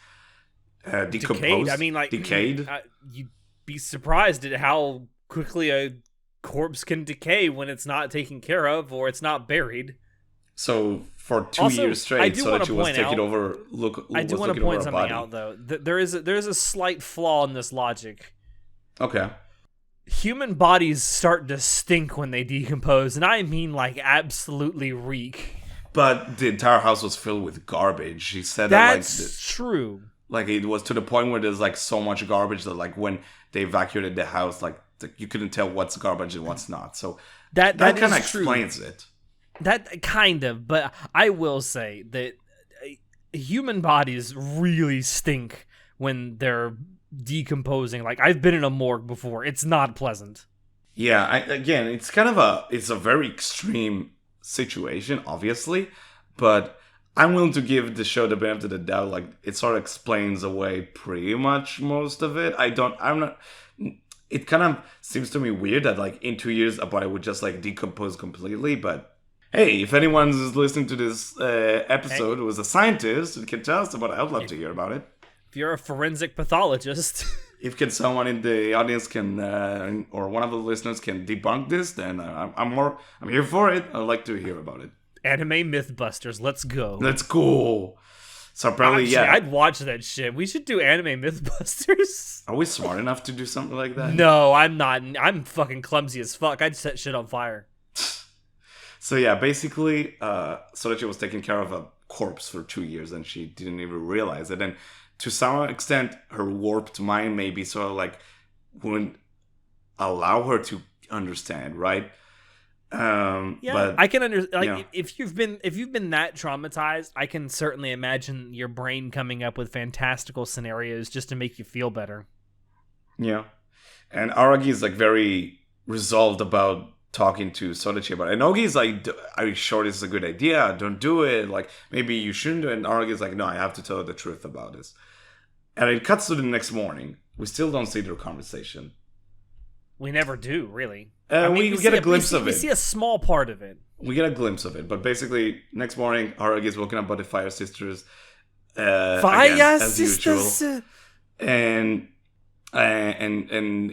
decomposed. Decayed. I mean, like decayed. be surprised at how quickly a corpse can decay when it's not taken care of or it's not buried. So for 2 years straight, Sodachi was taking over. I do want to point something out, though. There is a slight flaw in this logic. Okay. Human bodies start to stink when they decompose, and I mean like absolutely reek. But the entire house was filled with garbage. She said that's true. Like it was to the point where there's like so much garbage that like when they evacuated the house, like you couldn't tell what's garbage and what's not. So that kind of explains it. That kind of, but I will say that human bodies really stink when they're decomposing. Like, I've been in a morgue before. It's not pleasant. Yeah, again, it's kind of it's a very extreme situation, obviously, but I'm willing to give the show the benefit of the doubt. Like, it sort of explains away pretty much most of it. It kind of seems to me weird that like in 2 years a body would just like decompose completely, but hey, if anyone's listening to this episode who is a scientist and can tell us about it, I'd love to hear about it. If you're a forensic pathologist, if someone in the audience can or one of the listeners can debunk this, then I'm here for it. I'd like to hear about it. Anime Mythbusters, let's go. Let's go. So probably I'd watch that shit. We should do Anime Mythbusters. Are we smart enough to do something like that? No, I'm not. I'm fucking clumsy as fuck. I'd set shit on fire. So yeah, basically, Sodachi was taking care of a corpse for 2 years and she didn't even realize it. And to some extent, her warped mind maybe sort of like wouldn't allow her to understand, right? But I can understand. Like, if you've been that traumatized, I can certainly imagine your brain coming up with fantastical scenarios just to make you feel better. Yeah, and Aragi is like very resolved about talking to Sodachi about it. And Ogi's like, are you sure this is a good idea? Don't do it. Like, maybe you shouldn't do it. And Aragi's like, no, I have to tell her the truth about this. And it cuts to the next morning. We still don't see their conversation. We never do, really. We get a glimpse of it. We see a small part of it. We get a glimpse of it. But basically, next morning, Aragi is woken up by the Fire Sisters. Again, as usual. And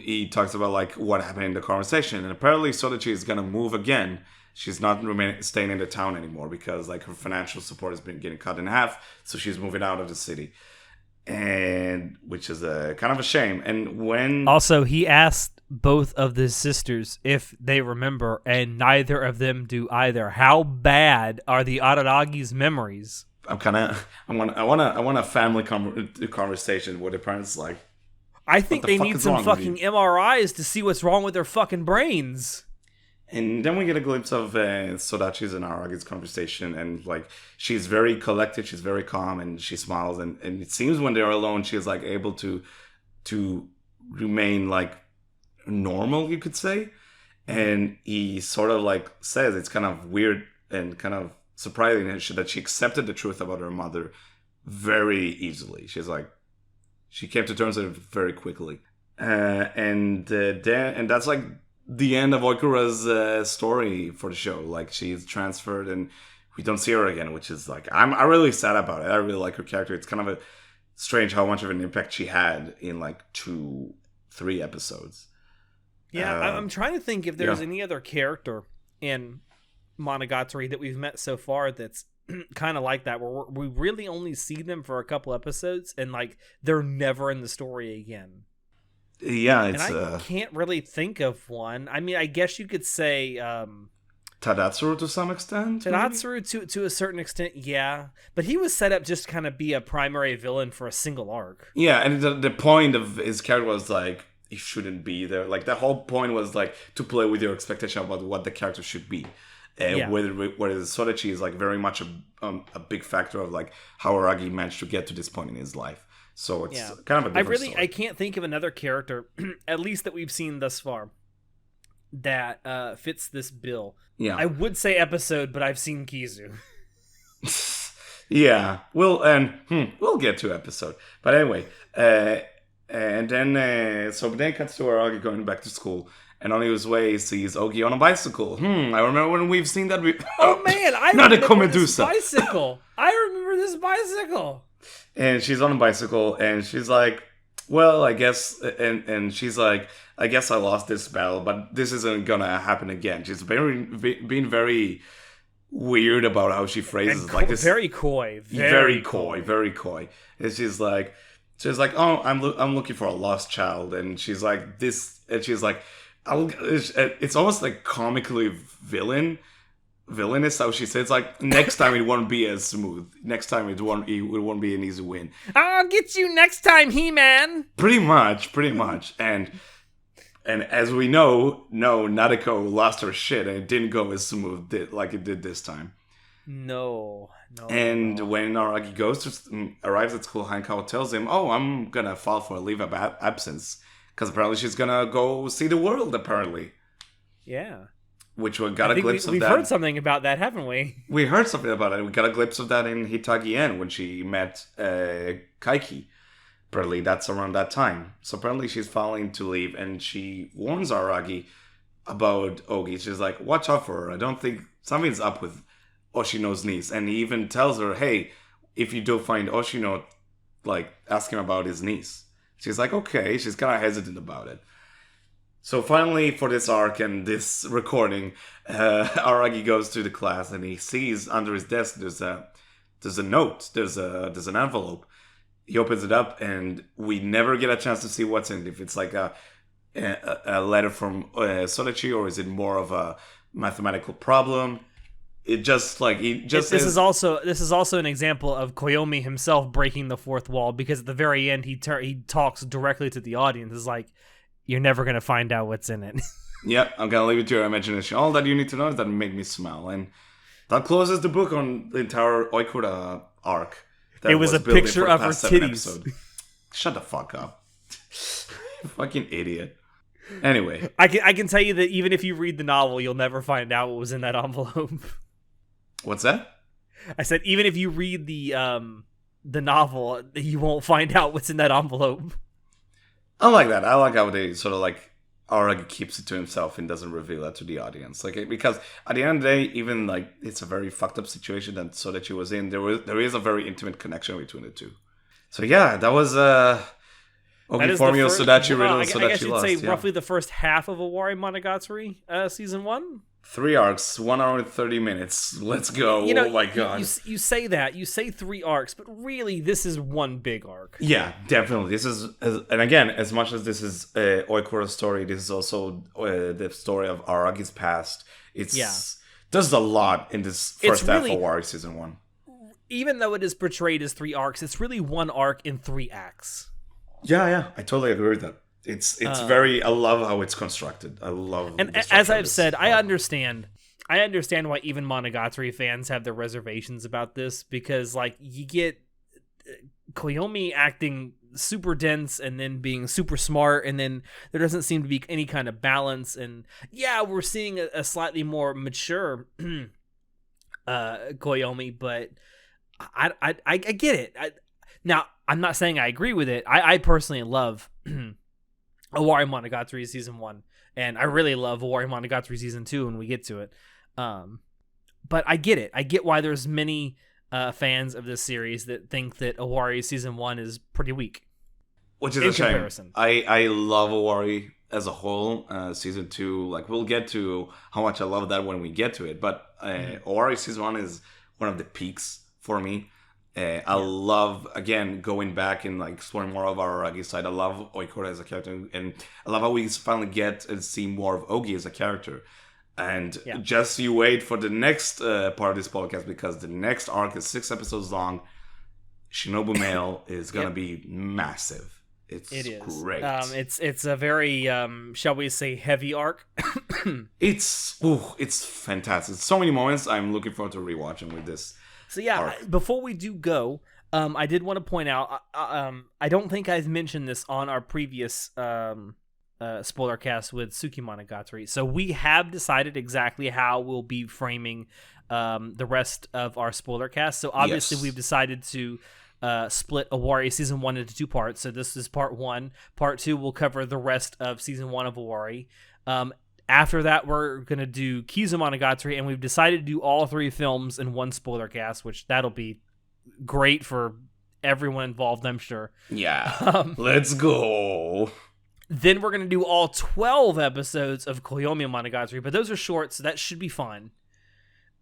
he talks about like what happened in the conversation, and apparently Sodachi is gonna move again. She's not staying in the town anymore because like her financial support has been getting cut in half, so she's moving out of the city, and which is a kind of a shame. And when also he asked both of the sisters if they remember, and neither of them do either. How bad are the Araragi's memories? I want a family conversation where the parents like. I think they need some fucking MRIs to see what's wrong with their fucking brains. And then we get a glimpse of Sodachi's and Aragi's conversation, and like she's very collected, she's very calm, and she smiles, and it seems when they're alone, she's like able to remain like normal, you could say. And he sort of like says it's kind of weird and kind of surprising that she accepted the truth about her mother very easily. She's like. She came to terms with it very quickly. And that's like the end of Oikura's story for the show. Like she's transferred and we don't see her again, which is like, I'm really sad about it. I really like her character. It's kind of strange how much of an impact she had in like 2-3 episodes. Yeah, I'm trying to think if there's any other character in Monogatari that we've met so far that's kind of like that, where we really only see them for a couple episodes and like they're never in the story again. Yeah, and I can't really think of one. I mean, I guess you could say Tadatsuru to some extent. Tadatsuru to a certain extent, yeah, but he was set up just to kind of be a primary villain for a single arc. Yeah, and the point of his character was like he shouldn't be there. Like the whole point was like to play with your expectation about what the character should be. Whereas Sodachi is like very much a big factor of like how Aragi managed to get to this point in his life. So it's kind of a different story. I can't think of another character, at least that we've seen thus far, that fits this bill. Yeah, I would say episode, but I've seen Kizu. Yeah, we'll get to episode, but anyway, and then so then cuts to Aragi going back to school. And on his way, he sees Ogi on a bicycle. I remember when we've seen that. Oh man, I remember this bicycle. I remember this bicycle. And she's on a bicycle, and she's like, well, I guess, and she's like, I guess I lost this battle, but this isn't gonna happen again. She's being very weird about how she phrases And it. Like this, very coy, very coy, very coy. And she's like, oh, I'm looking for a lost child, and she's like this, and she's like, it's almost like comically villainous how she says, like, next time it won't be as smooth. Next time it won't be an easy win. I'll get you next time, He-Man. Pretty much. And as we know, no, Nadeko lost her shit and it didn't go as smooth like it did this time. No. And when Araki arrives at school, Hankawa tells him, oh, I'm gonna file for a leave of absence. Because apparently she's gonna go see the world, apparently. Yeah. Which we got a glimpse of that. We've heard something about that, haven't we? We heard something about it. We got a glimpse of that in Hitagi-en when she met Kaiki. Apparently that's around that time. So apparently she's filing to leave, and she warns Aragi about Ogi. She's like, watch out for her. I don't think something's up with Oshino's niece. And he even tells her, hey, if you do find Oshino, like, ask him about his niece. She's like, okay. She's kind of hesitant about it. So finally, for this arc and this recording, Aragi goes to the class and he sees under his desk there's a note, there's an envelope. He opens it up and we never get a chance to see what's in it. If it's like a letter from Sodachi, or is it more of a mathematical problem? It just like this is also an example of Koyomi himself breaking the fourth wall, because at the very end he talks directly to the audience. It's like, you're never going to find out what's in it. Yep, I'm going to leave it to your imagination. All that you need to know is that it made me smile. And that closes the book on the entire Oikura arc. It was a picture of her titties. Shut the fuck up. Fucking idiot. Anyway. I can tell you that even if you read the novel, you'll never find out what was in that envelope. What's that? I said even if you read the novel, you won't find out what's in that envelope. I like that. I like how they sort of like Aragi keeps it to himself and doesn't reveal that to the audience. Like, because at the end of the day, even like it's a very fucked up situation that Sodachi was in. There is a very intimate connection between the two. So yeah, that was Ogi Formio Sodachi Riddle. I guess you'd say roughly the first half of Owarimonogatari season 1. 3 arcs, 1 hour and 30 minutes. Let's go. Oh my god. You say that. You say 3 arcs, but really this is one big arc. Yeah, definitely. This is, and again, as much as this is Oikura's story, this is also the story of Aragi's past. There's a lot in this first half of Owari season 1. Even though it is portrayed as 3 arcs, it's really 1 arc in 3 acts. Yeah. I totally agree with that. It's very. I love how it's constructed. I love. And as I've said, I understand why even Monogatari fans have their reservations about this, because like you get Koyomi acting super dense and then being super smart, and then there doesn't seem to be any kind of balance. And yeah, we're seeing a slightly more mature Koyomi, but I get it. Now I'm not saying I agree with it. I personally love Owarimonogatari season 1, and I really love Owarimonogatari season 2 when we get to it. But I get it. I get why there's many fans of this series that think that Owari season 1 is pretty weak. Which is a shame. I love Owari as a whole. Season 2, like we'll get to how much I love that when we get to it. But Owari season 1 is one of the peaks for me. I love, again, going back and like exploring more of Aragi's side. I love Oikura as a character, and I love how we finally get and see more of Ogi as a character. And just you wait for the next part of this podcast, because the next arc is 6 episodes long. Shinobu Mail is gonna be massive. It is great. It's a very shall we say heavy arc. It's fantastic. So many moments I'm looking forward to rewatching with this. So before we do go, I did want to point out, I don't think I've mentioned this on our previous Spoilercast with Tsukimonogatari. So we have decided exactly how we'll be framing the rest of our Spoilercast. So obviously we've decided to split Owari season 1 into 2 parts. So this is part 1. Part 2 will cover the rest of season 1 of Owari. After that, we're going to do Kizumonogatari, and we've decided to do all 3 films in one Spoilercast, which that'll be great for everyone involved, I'm sure. Yeah. Let's go. Then we're going to do all 12 episodes of Owarimonogatari, but those are short, so that should be fine.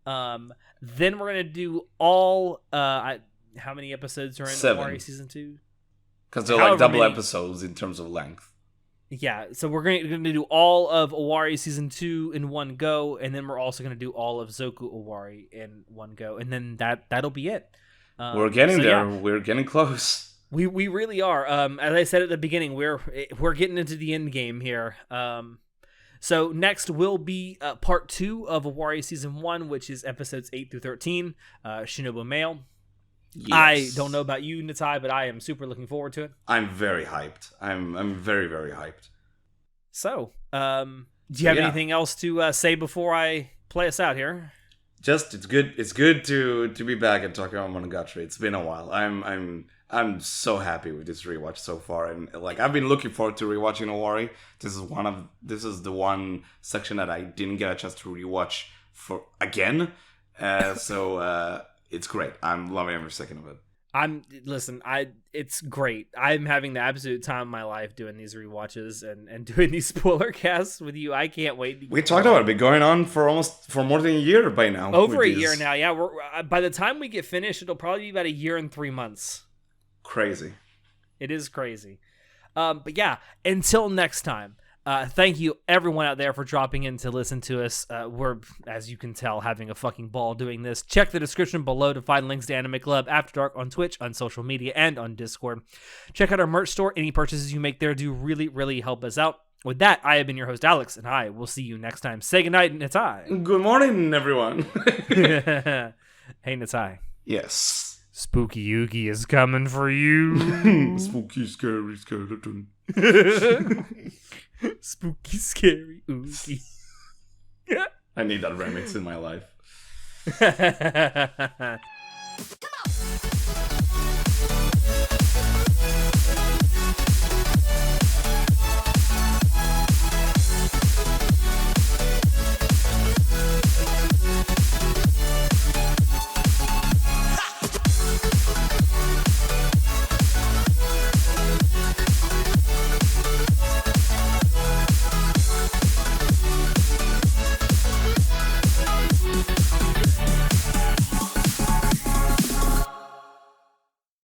Then we're going to do all... how many episodes are in 7. Owari Season 2? Because they're like double episodes in terms of length. Yeah, so we're going to do all of Owari Season 2 in one go, and then we're also going to do all of Zoku Owari in one go, and then that'll be it. We're getting there. Yeah. We're getting close. We really are. As I said at the beginning, we're getting into the end game here. So next will be part 2 of Owari Season 1, which is episodes 8 through 13, Shinobu Mail. Yes. I don't know about you, Natai, but I am super looking forward to it. I'm very hyped. I'm very, very hyped. So, do you have anything else to say before I play us out here? Just it's good to be back and talk about Monogatari. It's been a while. I'm so happy with this rewatch so far, and like I've been looking forward to rewatching Owari. This is the one section that I didn't get a chance to rewatch for again. So it's great. I'm loving every second of it. It's great. I'm having the absolute time of my life doing these rewatches and doing these spoiler casts with you. I can't wait. We talked about it. Been going on for more than a year by now. Over a year now. Yeah. We're by the time we get finished, it'll probably be about a year and 3 months. Crazy. It is crazy. But yeah, until next time. Thank you everyone out there for dropping in to listen to us. We're, as you can tell, having a fucking ball doing this. Check the description below to find links to Anime Club, After Dark on Twitch, on social media, and on Discord. Check out our merch store. Any purchases you make there do really, really help us out. With that, I have been your host, Alex, and I will see you next time. Say goodnight, Natai. Good morning, everyone. Hey, Natai. Yes. Spooky Yugi is coming for you. Spooky, scary skeleton. Spooky, scary Oogie. I need that remix in my life.